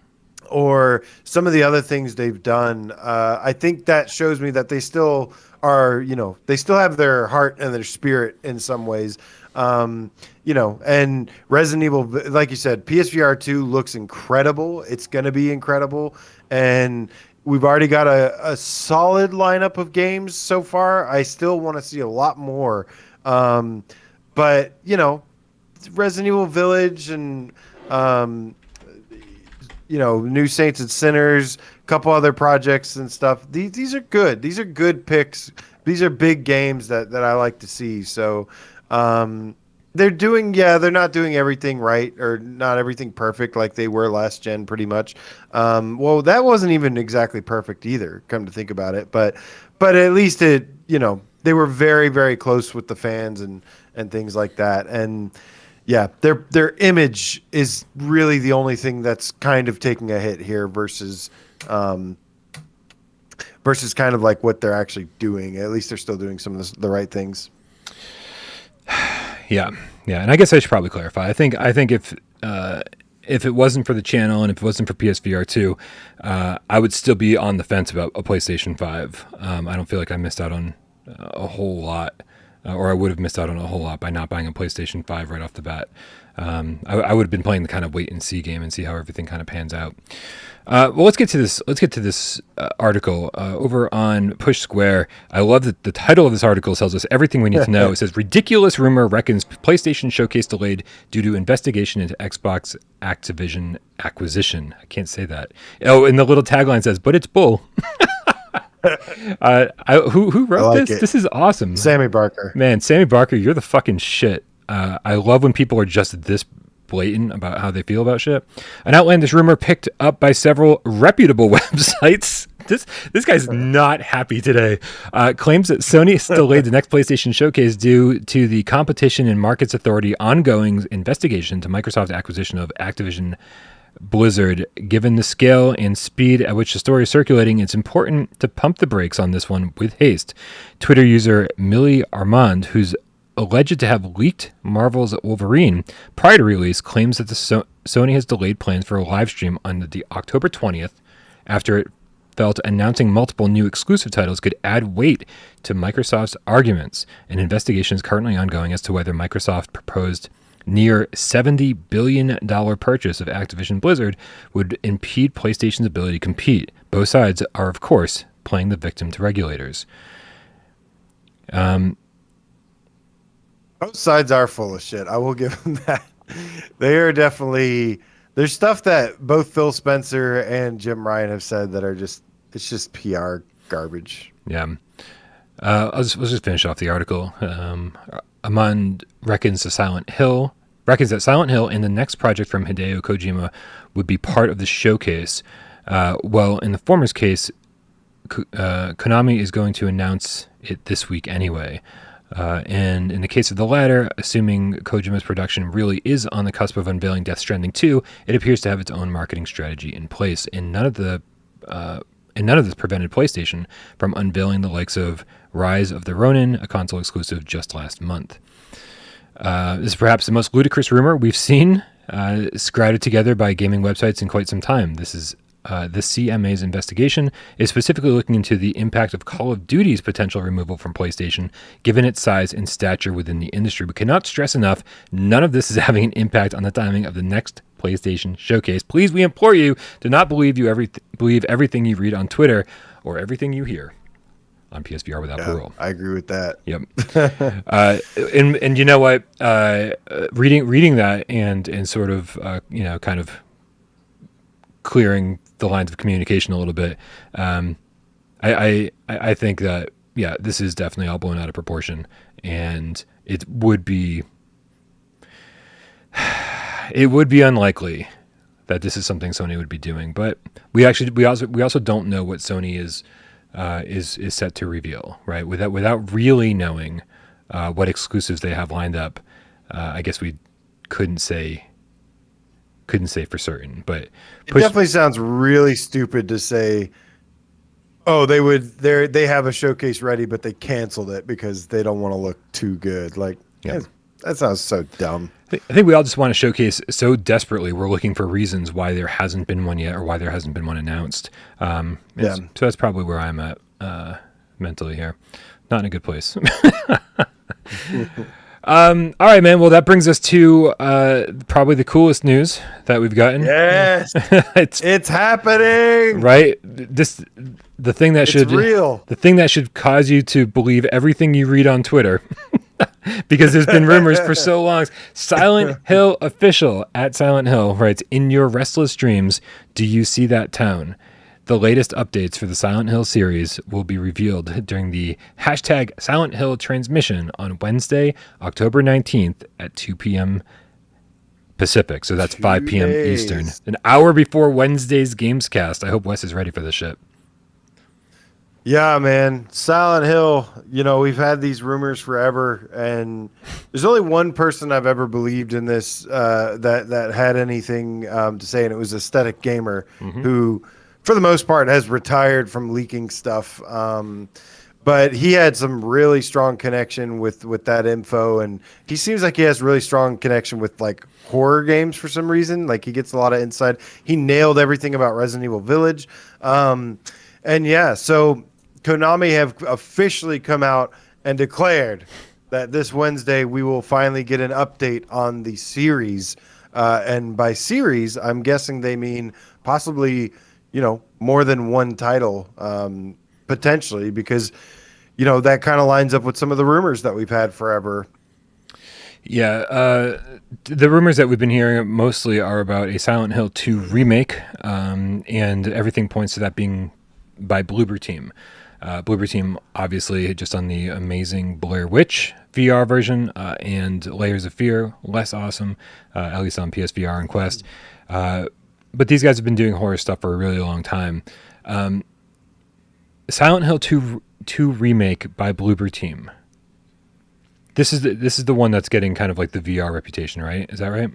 or some of the other things they've done. I think that shows me that they still are, they still have their heart and their spirit in some ways. And Resident Evil, like you said, PSVR 2 looks incredible. It's going to be incredible. And we've already got a solid lineup of games so far. I still want to see a lot more. But, Resident Evil Village and, New Saints and Sinners, a couple other projects and stuff. These are good. These are good picks. These are big games that I like to see. So they're not doing everything right or not everything perfect like they were last gen pretty much. Well, that wasn't even exactly perfect either, come to think about it. But at least they were very, very close with the fans and things like that. And yeah, their image is really the only thing that's kind of taking a hit here versus kind of like what they're actually doing. At least they're still doing some of the right things. Yeah, and I guess I should probably clarify. I think if it wasn't for the channel and if it wasn't for PSVR 2, I would still be on the fence about a PlayStation 5. I don't feel like I missed out on a whole lot. Or I would have missed out on a whole lot by not buying a PlayStation 5 right off the bat. I would have been playing the kind of wait and see game and see how everything kind of pans out. Well, let's get to this article over on Push Square. I love that the title of this article tells us everything we need to know. It says, ridiculous rumor reckons PlayStation Showcase delayed due to investigation into Xbox Activision acquisition. I can't say that. Oh, and the little tagline says, but it's bull. Who wrote this? It. This is awesome. Sammy Barker. Man, Sammy Barker, you're the fucking shit. I love when people are just this blatant about how they feel about shit. An outlandish rumor picked up by several reputable websites. This guy's not happy today. Claims that Sony has delayed the next PlayStation Showcase due to the Competition and Markets Authority ongoing investigation into Microsoft's acquisition of Activision Blizzard. Given the scale and speed at which the story is circulating, it's important to pump the brakes on this one with haste. Twitter user Millie Armand, who's alleged to have leaked Marvel's Wolverine prior to release, claims that Sony has delayed plans for a live stream on the October 20th after it felt announcing multiple new exclusive titles could add weight to Microsoft's arguments. An investigation is currently ongoing as to whether Microsoft proposed near $70 billion purchase of Activision Blizzard would impede PlayStation's ability to compete. Both sides are, of course, playing the victim to regulators. Both sides are full of shit. I will give them that. They are definitely... There's stuff that both Phil Spencer and Jim Ryan have said that are just... It's just PR garbage. Yeah. Let's just finish off the article. Amand reckons that Silent Hill and the next project from Hideo Kojima would be part of the showcase. Well, in the former's case, Konami is going to announce it this week anyway. And in the case of the latter, assuming Kojima's production really is on the cusp of unveiling Death Stranding 2, it appears to have its own marketing strategy in place. And none of this prevented PlayStation from unveiling the likes of Rise of the Ronin, a console exclusive, just last month. This is perhaps the most ludicrous rumor we've seen scouted together by gaming websites in quite some time. This is the CMA's investigation is specifically looking into the impact of Call of Duty's potential removal from PlayStation, given its size and stature within the industry. We cannot stress enough, none of this is having an impact on the timing of the next PlayStation Showcase. Please, we implore you, do not believe everything you read on Twitter or everything you hear on PSVR without Parole. I agree with that. Yep. And you know what? Reading that and sort of kind of clearing the lines of communication a little bit. I think that this is definitely all blown out of proportion, and it would be unlikely that this is something Sony would be doing. But we also don't know what Sony is is set to reveal, right? Without really knowing what exclusives they have lined up. I guess we couldn't say for certain, but it definitely sounds really stupid to say, oh, they have a showcase ready, but they canceled it because they don't want to look too good. Like, that sounds so dumb. I think we all just want to showcase so desperately. We're looking for reasons why there hasn't been one yet, or why there hasn't been one announced. So that's probably where I'm at mentally here. Not in a good place. All right, man. Well, that brings us to probably the coolest news that we've gotten. Yes, it's happening. Right. The thing that should cause you to believe everything you read on Twitter, because there's been rumors for so long. Silent Hill official at Silent Hill writes, "In your restless dreams, do you see that town? The latest updates for the Silent Hill series will be revealed during the hashtag Silent Hill transmission on Wednesday, October 19th at 2 p.m. Pacific." So that's 5 p.m. Eastern. An hour before Wednesday's GAMESCAST. I hope Wes is ready for this shit. Yeah, man. Silent Hill, we've had these rumors forever, and there's only one person I've ever believed in this that had anything to say, and it was Aesthetic Gamer, who, for the most part, has retired from leaking stuff. But he had some really strong connection with that info, and he seems like he has really strong connection with like horror games for some reason. Like, he gets a lot of insight. He nailed everything about Resident Evil Village. And yeah, so Konami have officially come out and declared that this Wednesday we will finally get an update on the series. And by series, I'm guessing they mean possibly, more than one title, potentially, because, that kind of lines up with some of the rumors that we've had forever. Yeah, the rumors that we've been hearing mostly are about a Silent Hill 2 remake, and everything points to that being by Bloober Team. Bloober Team, obviously, just on the amazing Blair Witch VR version, and Layers of Fear, less awesome, at least on PSVR and Quest. But these guys have been doing horror stuff for a really long time. Silent Hill 2 remake by Bloober Team. This is the one that's getting kind of like the VR reputation, right? Is that right?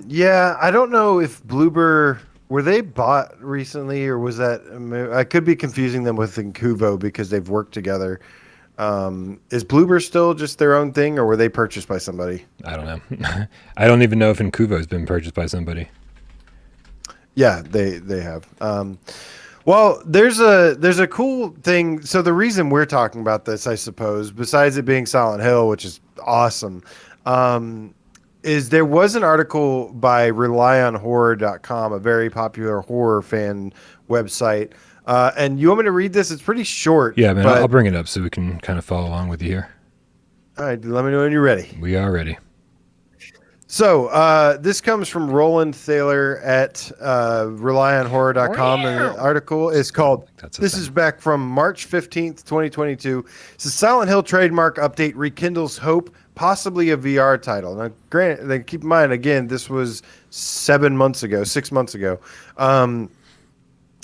Yeah, I don't know if Bloober, were they bought recently, or was that, I could be confusing them with Incuvo because they've worked together. Is Bloober still just their own thing, or were they purchased by somebody? I don't know. I don't even know if Incuvo has been purchased by somebody. Yeah, they have. Well, there's a cool thing. So the reason we're talking about this, I suppose, besides it being Silent Hill, which is awesome, is there was an article by RelyOnHorror.com, a very popular horror fan website. And you want me to read this? It's pretty short. Yeah, man, I'll bring it up so we can kind of follow along with you here. All right, let me know when you're ready. We are ready. So this comes from Roland Thaler at RelyOnHorror.com, and the article is called, this is back from March 15th, 2022. It's a Silent Hill trademark update rekindles hope, possibly a VR title. Now, granted, keep in mind, again, this was 6 months ago.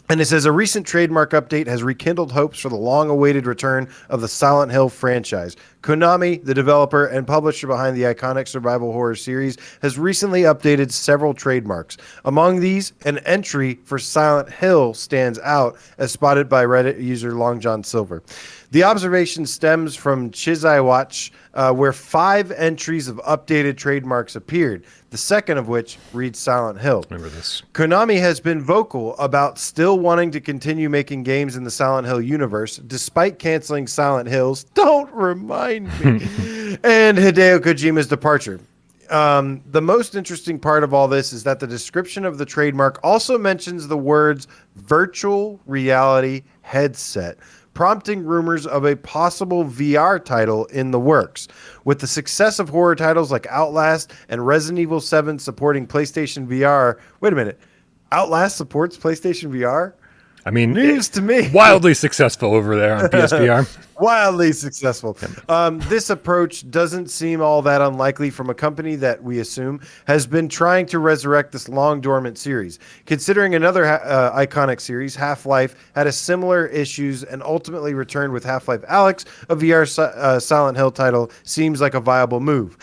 And it says, a recent trademark update has rekindled hopes for the long-awaited return of the Silent Hill franchise. Konami, the developer and publisher behind the iconic survival horror series, has recently updated several trademarks. Among these, an entry for Silent Hill stands out, as spotted by Reddit user Long John Silver. The observation stems from Chizai Watch, where 5 entries of updated trademarks appeared, the second of which reads Silent Hill. Remember this. Konami has been vocal about still wanting to continue making games in the Silent Hill universe, despite canceling Silent Hills, don't remind me, and Hideo Kojima's departure. The most interesting part of all this is that the description of the trademark also mentions the words virtual reality headset, prompting rumors of a possible VR title in the works. With the success of horror titles like Outlast and Resident Evil 7 supporting PlayStation VR. Wait a minute. Outlast supports PlayStation VR? I mean, news to me. Wildly successful over there on PSVR. Wildly successful. This approach doesn't seem all that unlikely from a company that we assume has been trying to resurrect this long dormant series. Considering another iconic series, Half-Life, had a similar issues and ultimately returned with Half-Life Alyx, a VR Silent Hill title seems like a viable move.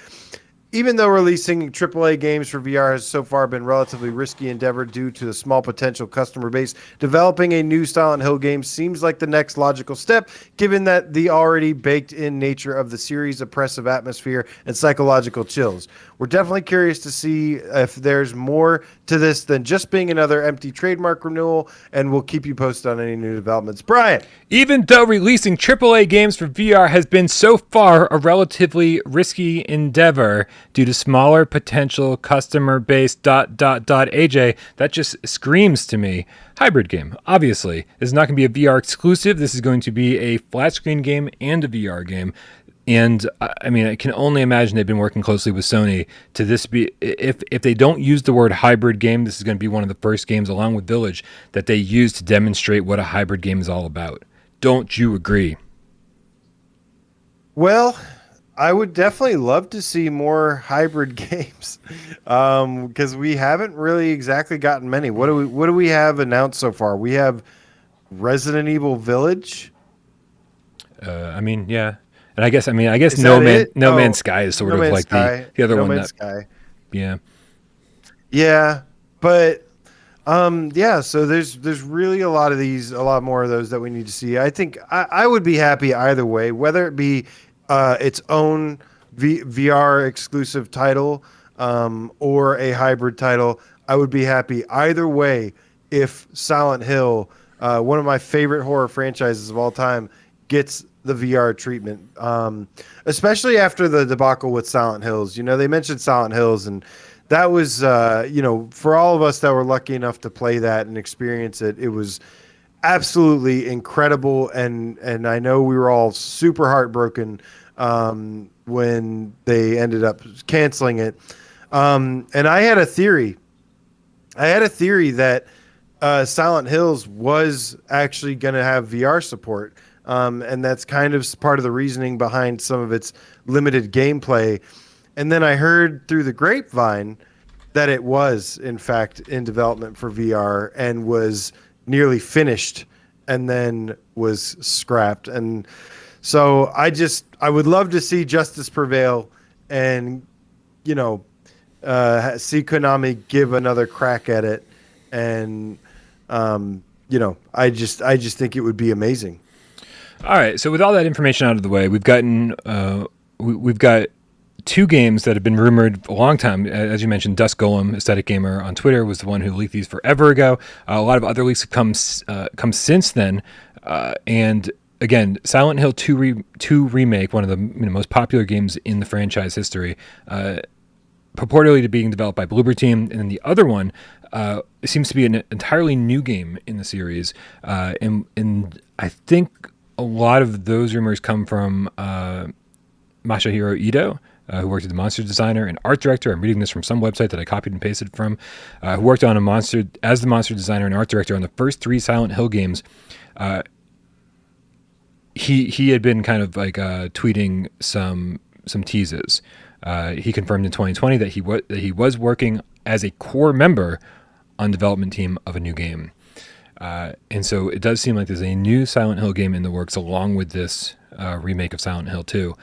Even though releasing AAA games for VR has so far been relatively risky endeavor due to the small potential customer base, developing a new Silent Hill game seems like the next logical step, given that the already baked-in nature of the series' oppressive atmosphere and psychological chills. We're definitely curious to see if there's more to this than just being another empty trademark renewal, and we'll keep you posted on any new developments. Brian! Even though releasing AAA games for VR has been so far a relatively risky endeavor, due to smaller potential customer base ... AJ, that just screams to me hybrid game. Obviously, this is not going to be a VR exclusive. This is going to be a flat screen game and a VR game. And I mean, I can only imagine they've been working closely with Sony to this be, if they don't use the word hybrid game, this is going to be one of the first games along with Village that they use to demonstrate what a hybrid game is all about. Don't you agree? Well, I would definitely love to see more hybrid games, because we haven't really exactly gotten many. What do we have announced so far? We have Resident Evil Village. I mean, yeah, and I guess No Man's Sky is sort of like the other one. No Man's Sky. Yeah. Yeah, but yeah. So there's really a lot more of those that we need to see. I think I would be happy either way, whether it be its own VR exclusive title or a hybrid title. I would be happy either way if Silent Hill, one of my favorite horror franchises of all time, gets the VR treatment, especially after the debacle with Silent Hills. You know, they mentioned Silent Hills, and that was, for all of us that were lucky enough to play that and experience it, it was absolutely incredible. And I know we were all super heartbroken when they ended up canceling it. And I had a theory. That Silent Hills was actually going to have VR support. And that's kind of part of the reasoning behind some of its limited gameplay. And then I heard through the grapevine that it was, in fact, in development for VR and was nearly finished and then was scrapped. And so I would love to see justice prevail and, see Konami give another crack at it. And, I just think it would be amazing. All right. So with all that information out of the way, we've got two games that have been rumored a long time. As you mentioned, Dusk Golem, Aesthetic Gamer on Twitter, was the one who leaked these forever ago. A lot of other leaks have come since then. And again, Silent Hill 2 Remake, one of the most popular games in the franchise history, purportedly to being developed by Bloober Team. And then the other one seems to be an entirely new game in the series. And I think a lot of those rumors come from Masahiro Ito, who worked as the monster designer and art director. I'm reading this from some website that I copied and pasted from, who worked on as the monster designer and art director on the first 3 Silent Hill games. He had been kind of like tweeting some teases. He confirmed in 2020 that he was working as a core member on development team of a new game. And so it does seem like there's a new Silent Hill game in the works along with this remake of Silent Hill 2.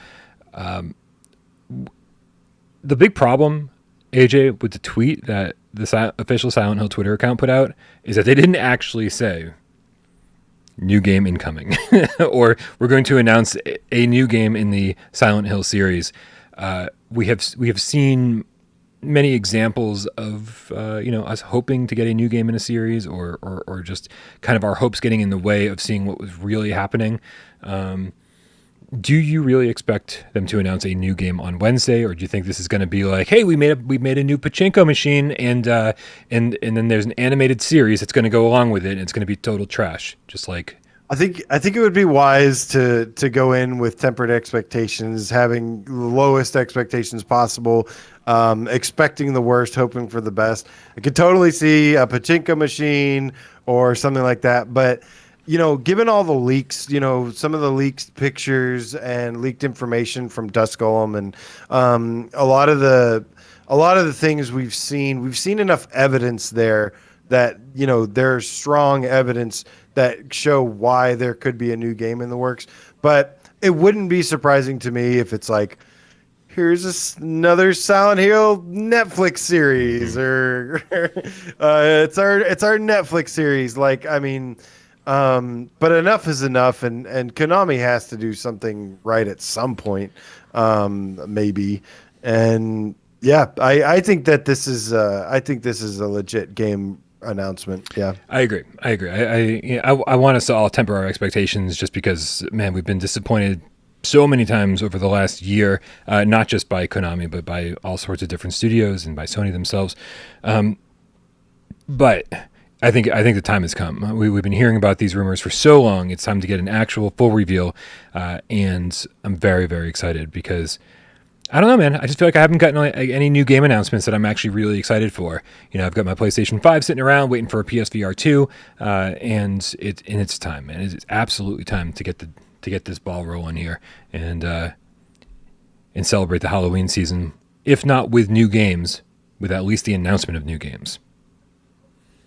The big problem, AJ, with the tweet that the official Silent Hill Twitter account put out is that they didn't actually say new game incoming or we're going to announce a new game in the Silent Hill series. We have seen many examples of us hoping to get a new game in a series or just kind of our hopes getting in the way of seeing what was really happening. Do you really expect them to announce a new game on Wednesday, or do you think this is going to be like, hey, we made a new pachinko machine and then there's an animated series that's going to go along with it and it's going to be total trash, just like I think it would be wise to go in with tempered expectations, having the lowest expectations possible, expecting the worst, hoping for the best. I could totally see a pachinko machine or something like that, but given all the leaks, some of the leaked pictures and leaked information from Dust Golem and a lot of the things we've seen enough evidence there that there's strong evidence that show why there could be a new game in the works. But it wouldn't be surprising to me if it's like, here's another Silent Hill Netflix series, or it's our Netflix series. Like, I mean, but enough is enough, and Konami has to do something right at some point, maybe. And yeah, I think that this is a legit game announcement. Yeah, I agree. I want us to all temper our expectations, just because, man, we've been disappointed so many times over the last year, not just by Konami, but by all sorts of different studios and by Sony themselves. But I think the time has come. We've been hearing about these rumors for so long. It's time to get an actual full reveal, and I'm very, very excited because I don't know, man. I just feel like I haven't gotten any new game announcements that I'm actually really excited for. I've got my PlayStation 5 sitting around waiting for a PSVR 2, and it's time, man. It's absolutely time to get this ball rolling here and celebrate the Halloween season, if not with new games, with at least the announcement of new games.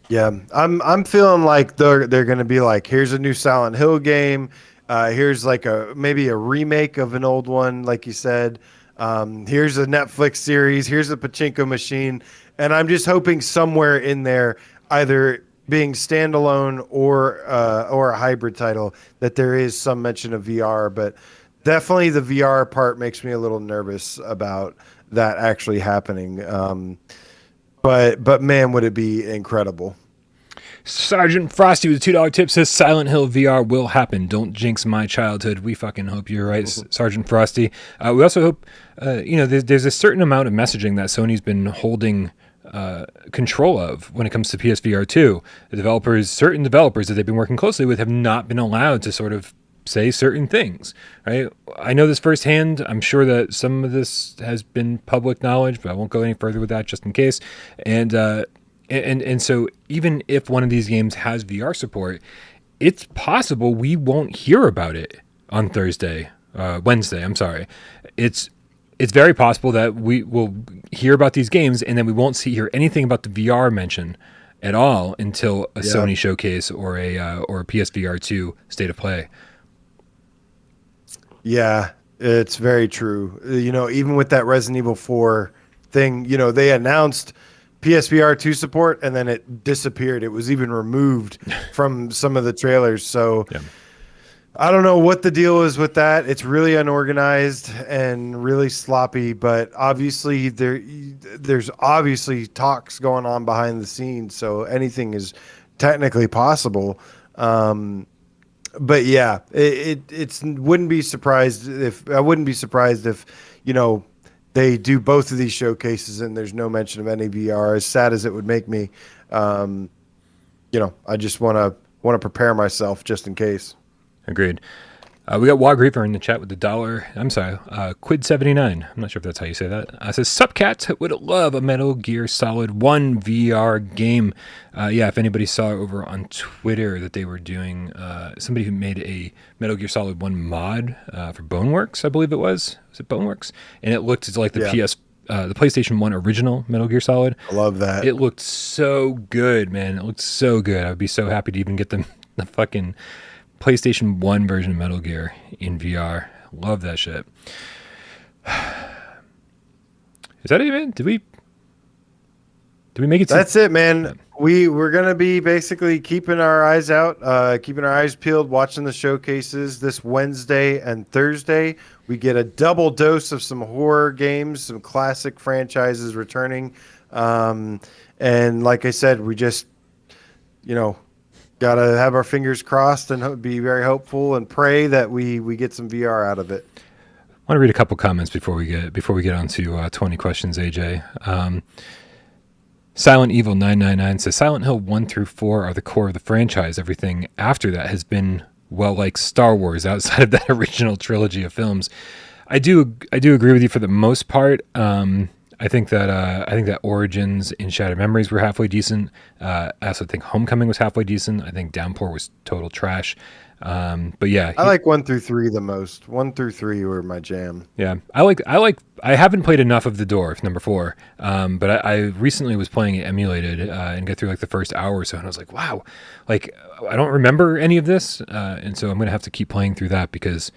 Yeah, I'm feeling like they're going to be like, here's a new Silent Hill game. Here's like maybe a remake of an old one, like you said. Here's a Netflix series. Here's a pachinko machine. And I'm just hoping somewhere in there, either being standalone or a hybrid title, that there is some mention of VR. But definitely the VR part makes me a little nervous about that actually happening. But man, would it be incredible. Sergeant Frosty with a $2 tip says Silent Hill VR will happen. Don't jinx my childhood. We fucking hope you're right, Sergeant Frosty. We also hope, there's a certain amount of messaging that Sony's been holding control of when it comes to PSVR 2. Certain developers that they've been working closely with have not been allowed to sort of say certain things, right? I know this firsthand. I'm sure that some of this has been public knowledge, but I won't go any further with that just in case. And so even if one of these games has VR support, it's possible we won't hear about it on Wednesday. I'm sorry. It's very possible that we will hear about these games and then we won't hear anything about the VR mention at all until a Sony Showcase or a PSVR 2 State of Play. Yeah, it's very true. Even with that Resident Evil 4 thing, they announced PSVR 2 support and then it disappeared. It was even removed from some of the trailers. So I don't know what the deal is with that. It's really unorganized and really sloppy, but obviously there's obviously talks going on behind the scenes. So anything is technically possible. But yeah, I wouldn't be surprised if they do both of these showcases and there's no mention of any VR. As sad as it would make me, I just want to prepare myself just in case. Agreed. We got Wog Reaper in the chat with the $. I'm sorry, Quid79. I'm not sure if that's how you say that. Says, Sup cats, would love a Metal Gear Solid 1 VR game. If anybody saw over on Twitter that they were doing, somebody who made a Metal Gear Solid 1 mod for Boneworks, I believe it was. Was it Boneworks? And it looked like the the PlayStation 1 original Metal Gear Solid. I love that. It looked so good, man. It looked so good. I would be so happy to even get the fucking PlayStation 1 version of Metal Gear in VR. Love that shit. Is that it, man? Did we make it? That's it, man. We're going to be basically keeping our eyes out, keeping our eyes peeled, watching the showcases this Wednesday and Thursday. We get a double dose of some horror games, some classic franchises returning. And like I said, we just, got to have our fingers crossed and be very hopeful and pray that we get some VR out of it. I want to read a couple comments before we get on to 20 questions, AJ. Silent Evil 999 says Silent Hill 1 through 4 are the core of the franchise. Everything after that has been well, like Star Wars outside of that original trilogy of films. I do agree with you for the most part. I think that Origins and Shattered Memories were halfway decent. I also think Homecoming was halfway decent. I think Downpour was total trash. But yeah, I like 1 through 3 the most. 1 through 3 were my jam. Yeah, I haven't played enough of The Door, number 4. But I recently was playing it emulated and got through like the first hour or so, and I was like, wow, like I don't remember any of this, and so I'm gonna have to keep playing through that because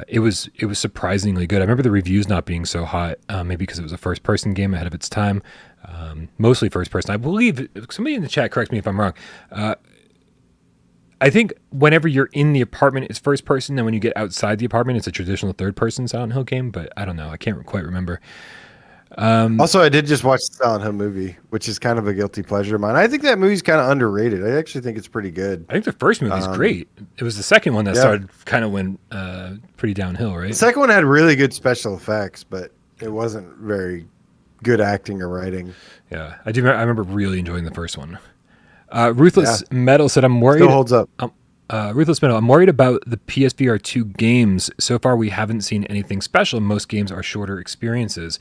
it was surprisingly good. I remember the reviews not being so hot, maybe because it was a first person game ahead of its time, mostly first person. I believe somebody in the chat, correct me if I'm wrong. I think whenever you're in the apartment, it's first person. And when you get outside the apartment, it's a traditional third person Silent Hill game. But I don't know. I can't quite remember. Also, I did just watch the Silent Hill movie, which is kind of a guilty pleasure of mine. I think that movie's kind of underrated. I actually think it's pretty good. I think the first movie's great. It was the second one that started kind of went pretty downhill, right? The second one had really good special effects, but it wasn't very good acting or writing. Yeah, I remember really enjoying the first one. Ruthless Metal said, "I'm worried." Still holds up. Ruthless Metal, I'm worried about the PSVR 2 games. So far, we haven't seen anything special. Most games are shorter experiences.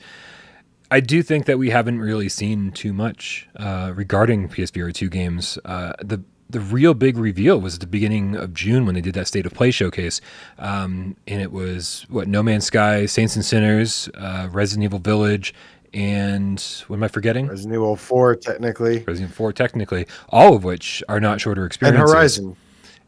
I do think that we haven't really seen too much regarding PSVR 2 games. The real big reveal was at the beginning of June when they did that State of Play showcase, and it was No Man's Sky, Saints and Sinners, Resident Evil Village. And what am I forgetting? Resident Evil 4, technically. Resident Evil 4, technically. All of which are not shorter experiences.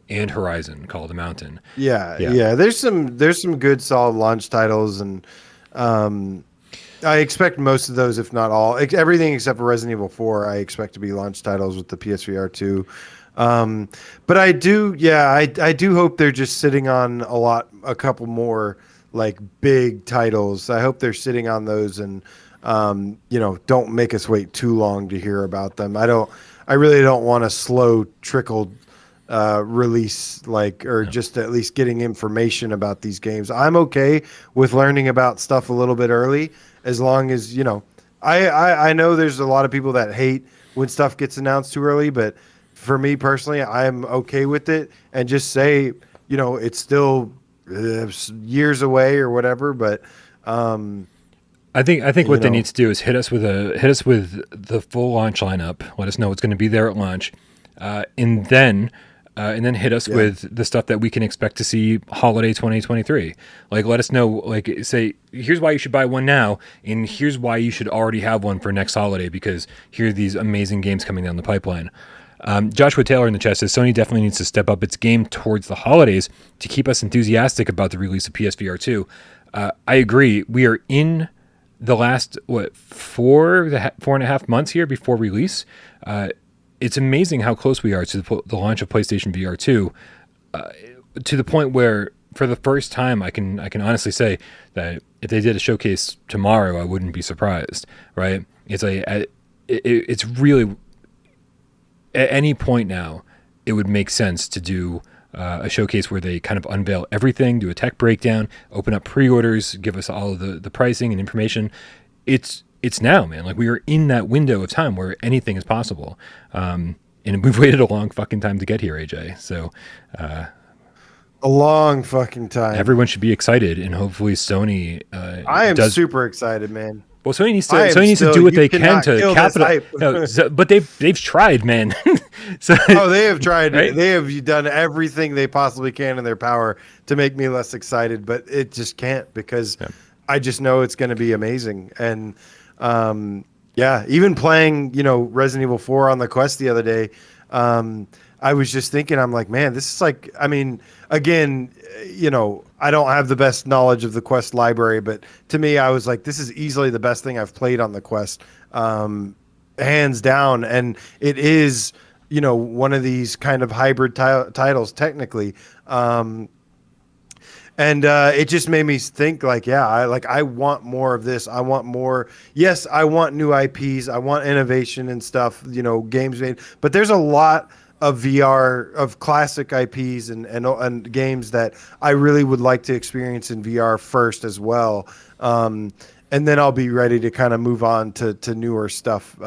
And Horizon, Call of the Mountain. Yeah. There's some good solid launch titles, and I expect most of those, if not all, everything except for Resident Evil 4, I expect to be launch titles with the PSVR 2. But I do hope they're just sitting on a couple more like big titles. I hope they're sitting on those and don't make us wait too long to hear about them. I really don't want a slow trickled release, just at least getting information about these games. I'm okay with learning about stuff a little bit early, as long as, I know there's a lot of people that hate when stuff gets announced too early, but for me personally, I'm okay with it, and just say, it's still years away or whatever, but I think what they need to do is hit us with the full launch lineup. Let us know what's going to be there at launch, and then hit us with the stuff that we can expect to see holiday 2023. Like, let us know. Like, say, here's why you should buy one now, and here's why you should already have one for next holiday, because here are these amazing games coming down the pipeline. Joshua Taylor in the chat says Sony definitely needs to step up its game towards the holidays to keep us enthusiastic about the release of PSVR 2. I agree. We are in the last 4.5 months here before release. It's amazing how close we are to the launch of PlayStation VR 2, to the point where, for the first time, I can honestly say that if they did a showcase tomorrow, I wouldn't be surprised. Right? It's really, at any point now, it would make sense to do a showcase where they kind of unveil everything, do a tech breakdown, open up pre-orders, give us all of the pricing and information. It's now, man. Like, we are in that window of time where anything is possible. And we've waited a long fucking time to get here, AJ. So a long fucking time. Everyone should be excited, and hopefully Sony I am super excited, man. Well, Sony needs to do what they can to capitalize. But they've tried, man. They have tried. Right? They have done everything they possibly can in their power to make me less excited, but it just can't, because I just know it's going to be amazing. And even playing, Resident Evil 4 on the Quest the other day, I was just thinking, I'm like, man, this is like, I mean, again, I don't have the best knowledge of the Quest library, but to me, I was like, this is easily the best thing I've played on the Quest, hands down. And it is, one of these kind of hybrid titles, technically. And it just made me think, I want more of this. I want more. Yes, I want new IPs. I want innovation and stuff, games made. But there's a lot of VR, of classic IPs and games that I really would like to experience in VR first as well. And then I'll be ready to kind of move on to newer stuff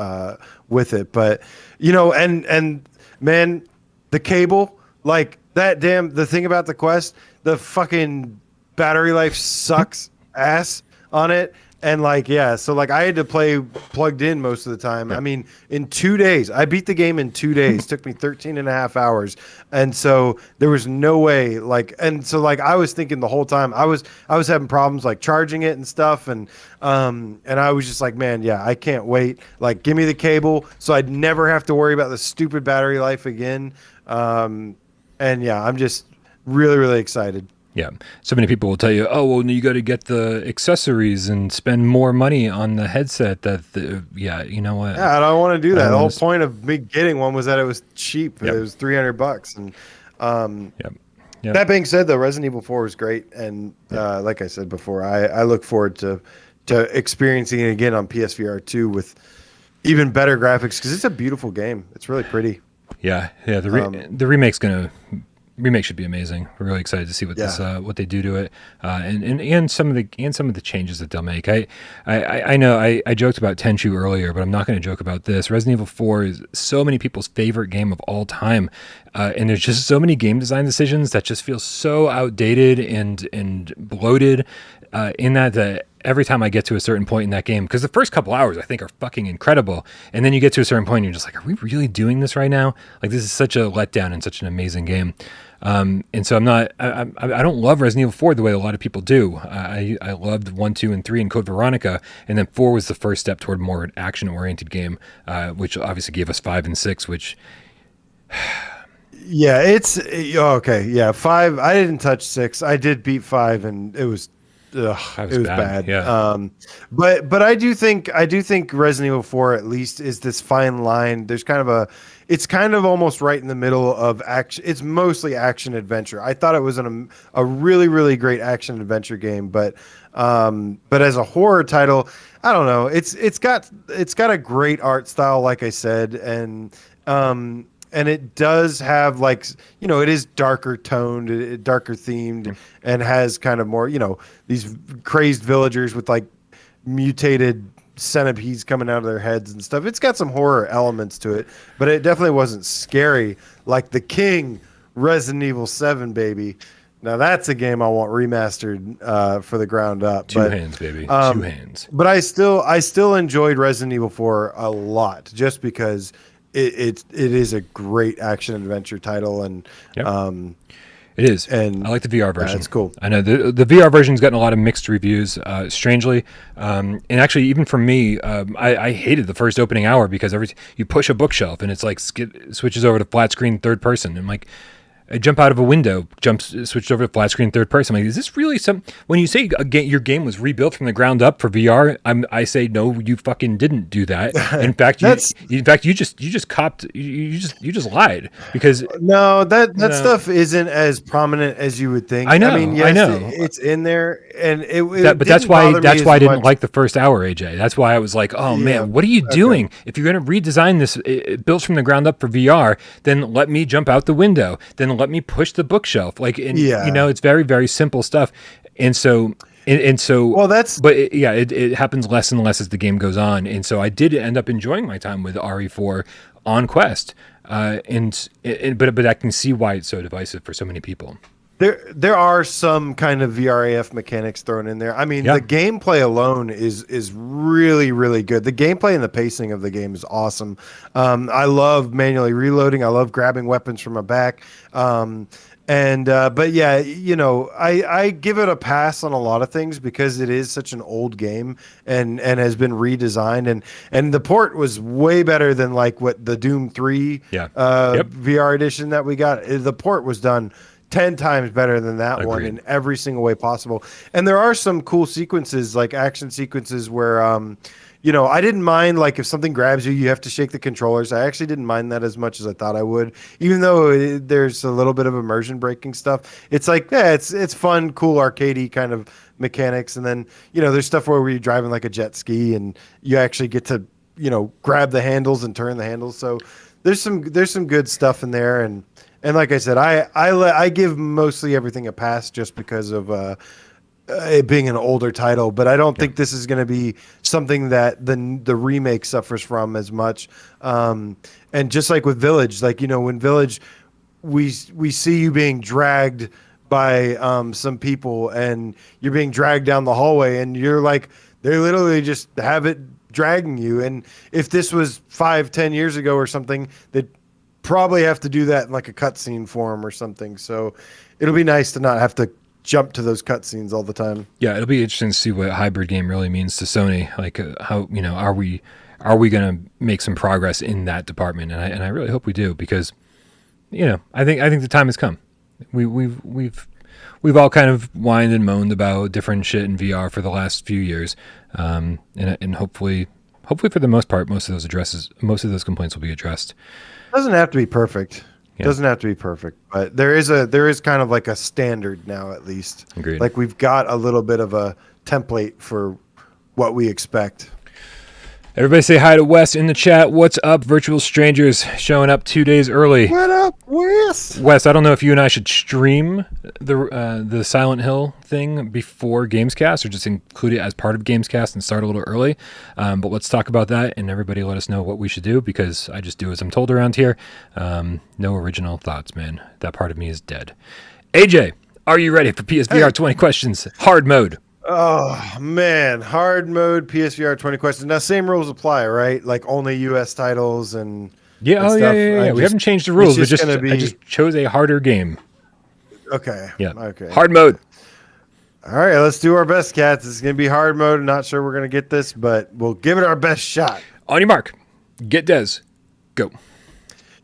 with it. But, and man, the cable, like, The thing about the Quest, the fucking battery life sucks ass on it. And like, yeah, so like I had to play plugged in most of the time. Yeah. I mean, in 2 days, I beat the game in 2 days. Took me 13 and a half hours. And so there was no way and so like I was thinking the whole time I was having problems like charging it and stuff. And I was just like, man, yeah, I can't wait. Like, give me the cable so I'd never have to worry about the stupid battery life again. And yeah, I'm just really, really excited. Yeah. So many people will tell you, oh, well, you got to get the accessories and spend more money on the headset. Yeah, you know what? Yeah, I don't want to do that. The whole point of me getting one was that it was cheap. Yep. It was $300. And Yep. That being said, though, Resident Evil 4 was great. And like I said before, I look forward to experiencing it again on PSVR 2 with even better graphics because it's a beautiful game. It's really pretty. Yeah. The remake should be amazing. We're really excited to see what what they do to it, and some of the changes that they'll make. I know I joked about Tenchu earlier, but I'm not going to joke about this. Resident Evil 4 is so many people's favorite game of all time, and there's just so many game design decisions that just feel so outdated and bloated. In that every time I get to a certain point in that game, because the first couple hours I think are fucking incredible, and then you get to a certain point and you're just like, are we really doing this right now? Like, this is such a letdown and such an amazing game. And so I don't love Resident Evil 4 the way a lot of people do. I loved 1, 2, and 3 and Code Veronica, and then 4 was the first step toward more an action-oriented game, which obviously gave us 5 and 6, which... Yeah, it's... Okay, yeah, 5... I didn't touch 6. I did beat 5, and it was... it was bad. Yeah. But I do think Resident Evil 4 at least is this fine line. There's it's kind of almost right in the middle of action. It's mostly action adventure. I thought it was a really, really great action adventure game, but as a horror title, I don't know. It's got a great art style, like I said, and it does have it is darker toned, darker themed, and has kind of more, these crazed villagers with like mutated centipedes coming out of their heads and stuff. It's got some horror elements to it, but it definitely wasn't scary like the King Resident Evil 7, baby. Now that's a game I want remastered for the ground up. Two hands, baby. 2 hands. But I still enjoyed Resident Evil 4 a lot just because it is a great action adventure title, and it is. And I like the VR version. It's cool. I know the VR version's gotten a lot of mixed reviews, strangely. And actually, even for me, I hated the first opening hour because you push a bookshelf and it's like switches over to flat screen third person. And like, I jump out of a window, switched over to flat screen third person. I'm like, is this really when you say your game was rebuilt from the ground up for VR, I say no, you fucking didn't do that. In fact, you just lied because no, that stuff isn't as prominent as you would think. I know. I mean, yes, I know it's in there, and but that's why I didn't like the first hour, AJ. That's why I was like, oh man, what are you doing? If you're going to redesign this built from the ground up for VR, then let me jump out the window. Then let me push the bookshelf. It's very, very simple stuff. And so well, it happens less and less as the game goes on. And so I did end up enjoying my time with RE4 on Quest. But I can see why it's so divisive for so many people. There are some kind of VRAF mechanics thrown in there. I mean, the gameplay alone is really, really good. The gameplay and the pacing of the game is awesome. I love manually reloading. I love grabbing weapons from my back. But yeah, I give it a pass on a lot of things because it is such an old game and has been redesigned, and the port was way better than like what the Doom 3 VR edition that we got. The port was done 10 times better than that Agreed. one in every single way possible. And there are some cool sequences, like action sequences where, I didn't mind, like if something grabs you, you have to shake the controllers. I actually didn't mind that as much as I thought I would, even though there's a little bit of immersion breaking stuff. It's like, it's fun, cool, arcadey kind of mechanics. And then, there's stuff where you're driving like a jet ski and you actually get to, grab the handles and turn the handles. So there's some good stuff in there. And like I said, I give mostly everything a pass just because of it being an older title. But I don't think this is going to be something that the remake suffers from as much. And just like with Village, when Village we see you being dragged by some people, and you're being dragged down the hallway, and you're like, they literally just have it dragging you. And if this was 5-10 years ago or something, they'd probably have to do that in like a cutscene form or something. So it'll be nice to not have to jump to those cutscenes all the time. Yeah, it'll be interesting to see what a hybrid game really means to Sony. Like, how, you know, are we going to make some progress in that department? And I really hope we do, because, you know, I think the time has come. We've all kind of whined and moaned about different shit in VR for the last few years, and hopefully for the most part, most of those complaints will be addressed. Doesn't have to be perfect. Yeah. Doesn't have to be perfect, but there is kind of like a standard now, at least. Agreed. Like, we've got a little bit of a template for what we expect. Everybody say hi to Wes in the chat. What's up, virtual strangers? Showing up 2 days early. What up, Wes? Wes, I don't know if you and I should stream the Silent Hill thing before Gamescast, or just include it as part of Gamescast and start a little early. But let's talk about that, and everybody let us know what we should do, because I just do as I'm told around here. No original thoughts, man. That part of me is dead. AJ, are you ready for PSVR 20 questions? Hard mode. Oh, man. Hard mode, PSVR 20 questions. Now, same rules apply, right? Like, only U.S. titles and yeah. We haven't changed the rules. I just chose a harder game. Okay. Yeah. Okay. Hard mode. All right, let's do our best, cats. It's going to be hard mode. I'm not sure we're going to get this, but we'll give it our best shot. On your mark. Get Des. Go.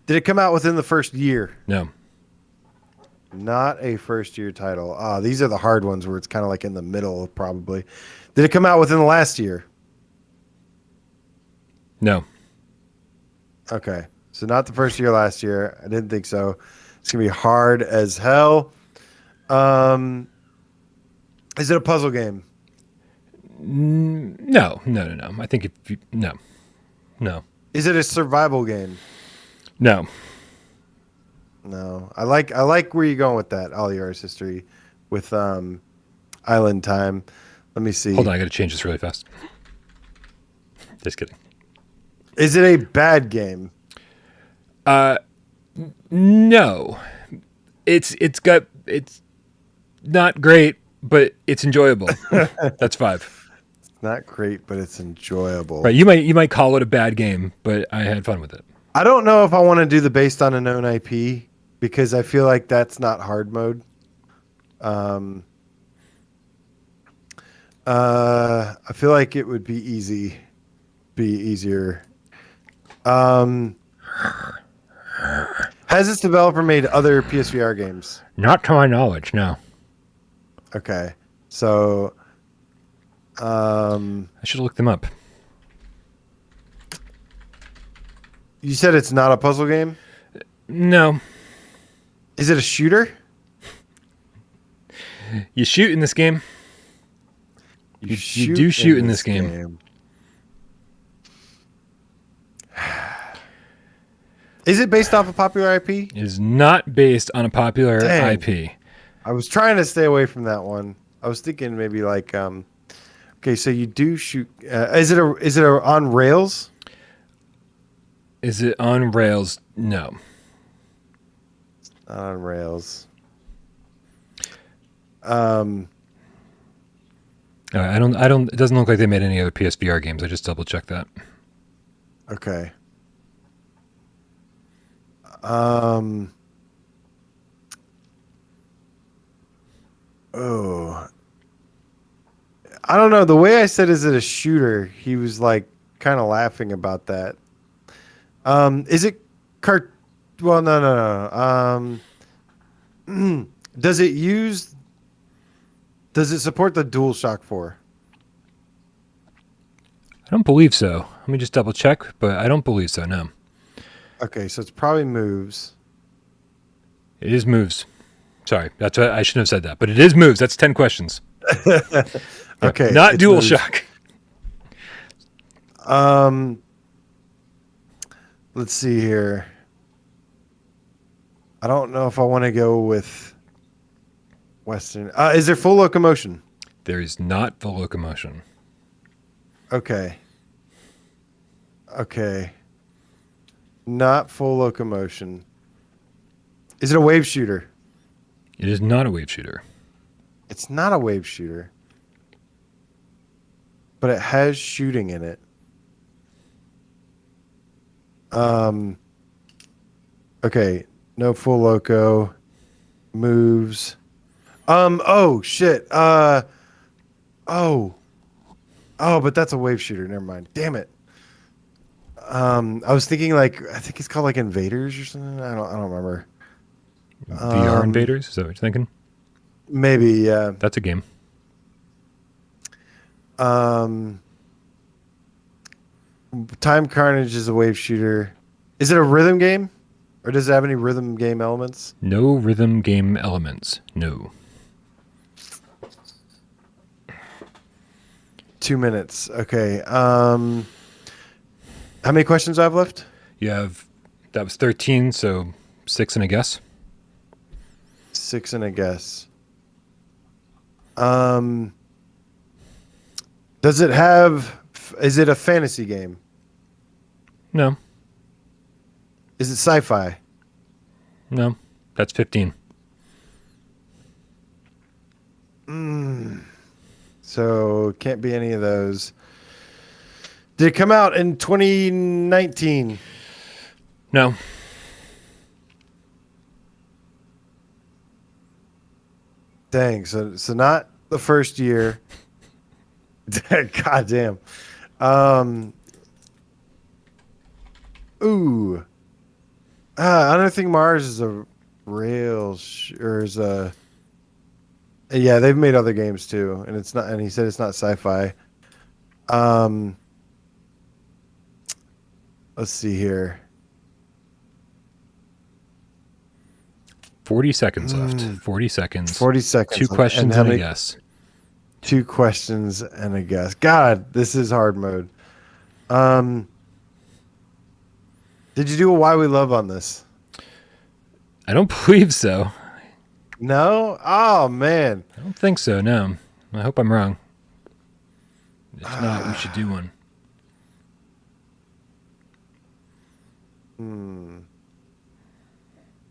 Did it come out within the first year? No. Not a first-year title. These are the hard ones where it's kind of like in the middle, probably. Did it come out within the last year? No. Okay. So not the first year, last year. I didn't think so. It's going to be hard as hell. Is it a puzzle game? No. I think no. Is it a survival game? No. No. I like where you're going with that, All Yours History, with Island Time. Let me see. Hold on, I got to change this really fast. Just kidding. Is it a bad game? No. It's not great, but it's enjoyable. That's 5. It's not great, but it's enjoyable. Right. You might call it a bad game, but I had fun with it. I don't know if I want to do the based on a known IP, because I feel like that's not hard mode. I feel like it would be easier. Has this developer made other PSVR games? Not to my knowledge, no. Okay. So I should look them up. You said it's not a puzzle game? No. Is it a shooter? You shoot in this game. You do shoot in this game. Is it based off a popular IP? It is not based on a popular IP. I was trying to stay away from that one. I was thinking maybe like, okay, so you do shoot. Is it on rails? Is it on rails? No. It's not on rails. I don't. It doesn't look like they made any other PSVR games. I just double checked that. Okay. Oh, I don't know. The way I said, "Is it a shooter?" He was like kind of laughing about that. Is it Well, no. Does it support the DualShock 4? I don't believe so. Let me just double check, but I don't believe so. No. Okay, so it's probably moves. It is moves. Sorry, that's what I shouldn't have said that, but it is moves. That's 10 questions. Okay, not DualShock. Let's see here. I don't know if I want to go with Western. Is there full locomotion? There is not full locomotion. Okay. Not full locomotion. Is it a wave shooter? It is not a wave shooter. It's not a wave shooter. But it has shooting in it. Okay. No full loco. Moves. Oh shit. Oh, but that's a wave shooter. Never mind. Damn it. I was thinking I think it's called Invaders or something. I don't remember. VR Invaders? Is that what you're thinking? Maybe, yeah. That's a game. Time Carnage is a wave shooter. Is it a rhythm game? Or does it have any rhythm game elements? No rhythm game elements. No. 2 minutes. Okay. How many questions do I have left? That was 13, so 6 and a guess. 6 and a guess. Is it a fantasy game? No. Is it sci-fi? No. That's 15. So it can't be any of those. Did it come out in 2019? No. Dang, so not the first year. God damn. Ooh. I don't think Mars is a real or is a. Yeah, they've made other games too, and it's not. And he said it's not sci-fi. Let's see here. 40 seconds left. 40 seconds. 40 seconds. 2 questions and a guess. 2 questions and a guess. God, this is hard mode. Did you do a Why We Love on this? I don't believe so. No? Oh, man. I don't think so, no. I hope I'm wrong. If not, we should do one.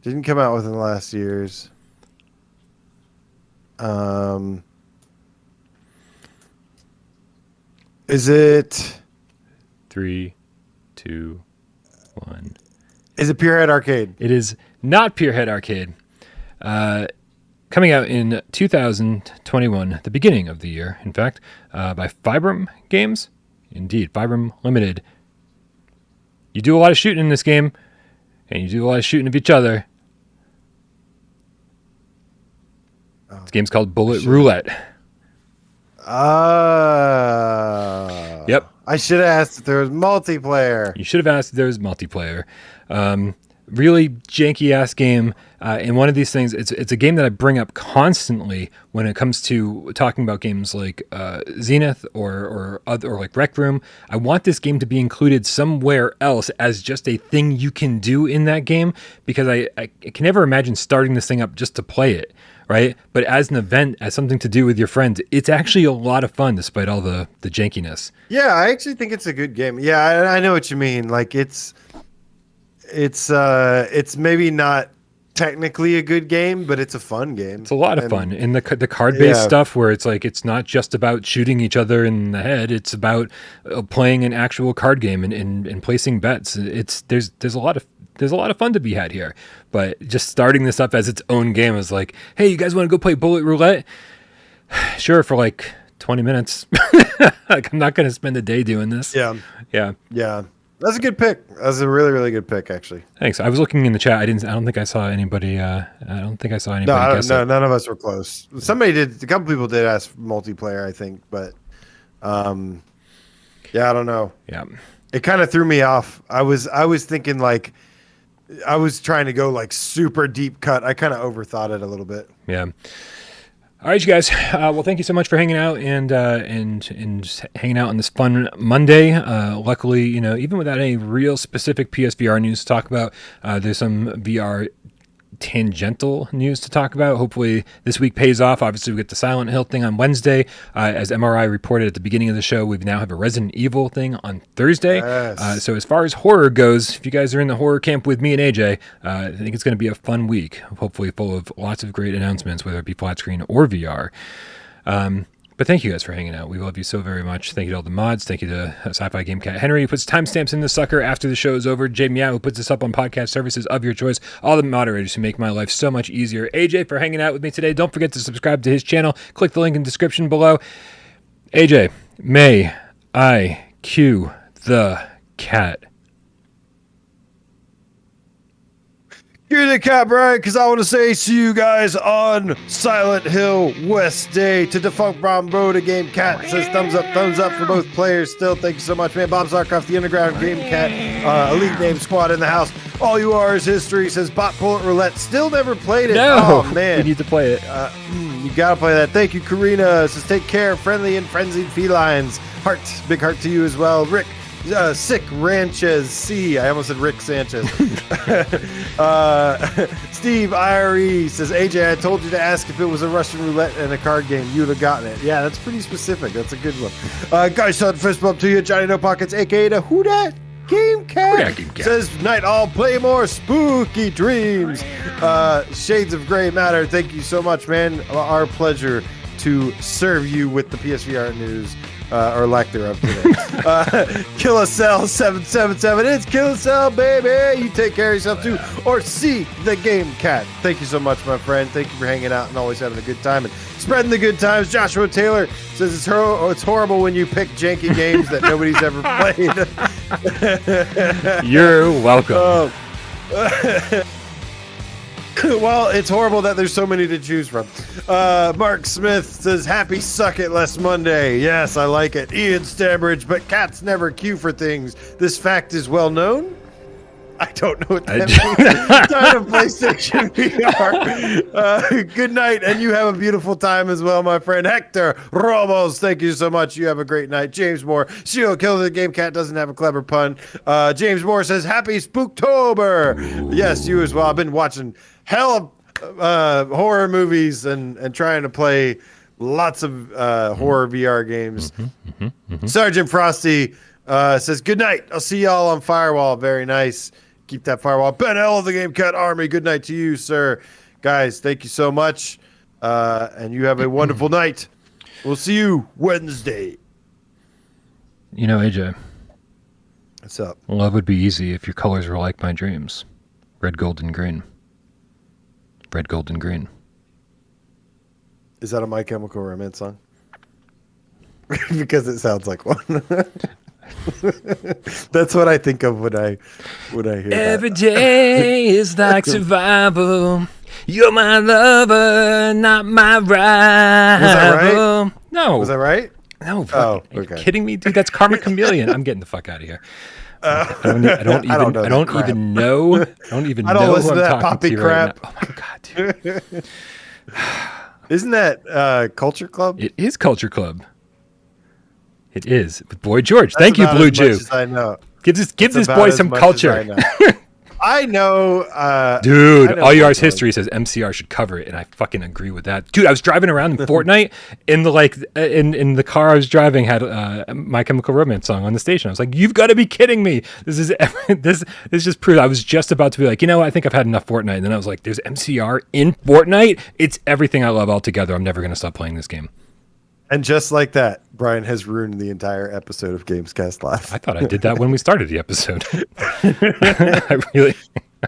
Didn't come out within the last years. Is it 3, 2, 1. Is it Purehead Arcade? It is not Purehead Arcade. Coming out in 2021, the beginning of the year, in fact, by Vibram Games. Indeed, Vibram Limited. You do a lot of shooting in this game, and you do a lot of shooting of each other. This game's called Bullet Roulette. Yep. I should have asked if there was multiplayer. You should have asked if there was multiplayer. Really janky-ass game. And one of these things, it's a game that I bring up constantly when it comes to talking about games like Zenith or like Rec Room. I want this game to be included somewhere else as just a thing you can do in that game, because I can never imagine starting this thing up just to play it, right? But as an event, as something to do with your friends, it's actually a lot of fun despite all the jankiness. Yeah, I actually think it's a good game. Yeah, I know what you mean. Like it's maybe not technically a good game, but it's a fun game. It's a lot of fun. And the card-based stuff where it's like, it's not just about shooting each other in the head. It's about playing an actual card game and placing bets. There's a lot of fun to be had here. But just starting this up as its own game is like, hey, you guys want to go play Bullet Roulette? Sure, for like 20 minutes. Like, I'm not going to spend a day doing this. Yeah. Yeah. That's a good pick. That's a really, really good pick, actually. Thanks. I was looking in the chat. I don't think I saw anybody. No, guess none of us were close. Somebody did. A couple people did ask multiplayer, I think, but yeah, I don't know. Yeah, it kind of threw me off. I was thinking like, I was trying to go like super deep cut. I kind of overthought it a little bit. Yeah. All right, you guys. Well, thank you so much for hanging out and hanging out on this fun Monday. Luckily, even without any real specific PSVR news to talk about, there's some VR tangential news to talk about. Hopefully this week pays off. Obviously, we get the Silent Hill thing on Wednesday. As MRI reported at the beginning of the show, we now have a Resident Evil thing on Thursday. Yes. So as far as horror goes, if you guys are in the horror camp with me and AJ, I think it's going to be a fun week, hopefully full of lots of great announcements, whether it be flat screen or VR. But thank you guys for hanging out. We love you so very much. Thank you to all the mods. Thank you to Sci-Fi Gamecat Henry, who puts timestamps in the sucker after the show is over. Jay Meow, who puts this up on podcast services of your choice. All the moderators who make my life so much easier. AJ, for hanging out with me today. Don't forget to subscribe to his channel. Click the link in the description below. AJ, may I cue the cat? You're the cat, Brian, because I want to say see you guys on Silent Hill Wednesday. To Defunct Brombo, to Gamecat says thumbs up for both players. Still, thank you so much, man. Bob Zarkoff, the Underground Gamecat, Elite Name Squad in the house. All you are is history. Says Bot Bullet Roulette. Still never played it. No, oh man, we need to play it. You gotta play that. Thank you, Karina. Says take care, friendly and frenzied felines. Heart, big heart to you as well, Rick. Sick Ranches C. I almost said Rick Sanchez. Steve IRE says, AJ, I told you to ask if it was a Russian roulette and a card game. You'd have gotten it. Yeah, that's pretty specific. That's a good one. Guys, son, fist bump to you. Johnny No Pockets, aka the Who Dat Gamecat. Says, night all, play more spooky dreams. Shades of Gray Matter. Thank you so much, man. Our pleasure to serve you with the PSVR news. Or lack thereof today. Killacell 777. It's Killacell, baby. You take care of yourself too. Or see the Game Cat. Thank you so much, my friend. Thank you for hanging out and always having a good time and spreading the good times. Joshua Taylor says it's horrible when you pick janky games that nobody's ever played. You're welcome. Well, it's horrible that there's so many to choose from. Mark Smith says, happy suck it last Monday. Yes, I like it. Ian Stambridge, but cats never queue for things. This fact is well known. I don't know what that means. Time of PlayStation VR. Good night, and you have a beautiful time as well, my friend. Hector Ramos, thank you so much. You have a great night. James Moore, Shio Kill the Game Cat doesn't have a clever pun. James Moore says, happy Spooktober. Yes, you as well. I've been watching hell of horror movies and trying to play lots of horror VR games. Sergeant Frosty says, good night. I'll see y'all on Firewall. Very nice. Keep that firewall. Ben L of the Gamecat Army. Good night to you, sir. Guys, thank you so much. And you have a wonderful night. We'll see you Wednesday. You know, AJ. What's up? Love would be easy if your colors were like my dreams. Red, gold, and green. Red, gold, and green. Is that a My Chemical Romance song? Because it sounds like one. That's what I think of when I hear Every that. day is like survival. You're my lover, not my rival. Was that right? No. Was that right? No. Oh, Are okay. you kidding me, dude? That's Karma Chameleon. I'm getting the fuck out of here. I don't even know who I'm listen to that talking poppy to crap. right now. Oh my god, dude. Isn't that Culture Club? It is Culture Club. It is with Boy George. Thank you, Blue Jew. I know. Give this boy some culture. I know. Dude, I know All Yours History says MCR should cover it, and I fucking agree with that. Dude, I was driving around in Fortnight, in the car I was driving had My Chemical Romance song on the station. I was like, you've got to be kidding me. This just proves. I was just about to be like, I think I've had enough Fortnite. And then I was like, there's MCR in Fortnite? It's everything I love altogether. I'm never going to stop playing this game. And just like that, Brian has ruined the entire episode of GamesCast Live. I thought I did that when we started the episode. I really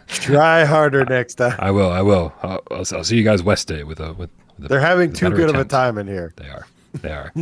try harder next time. I will. I'll see you guys Wednesday with They're having too good of a time in here. They are.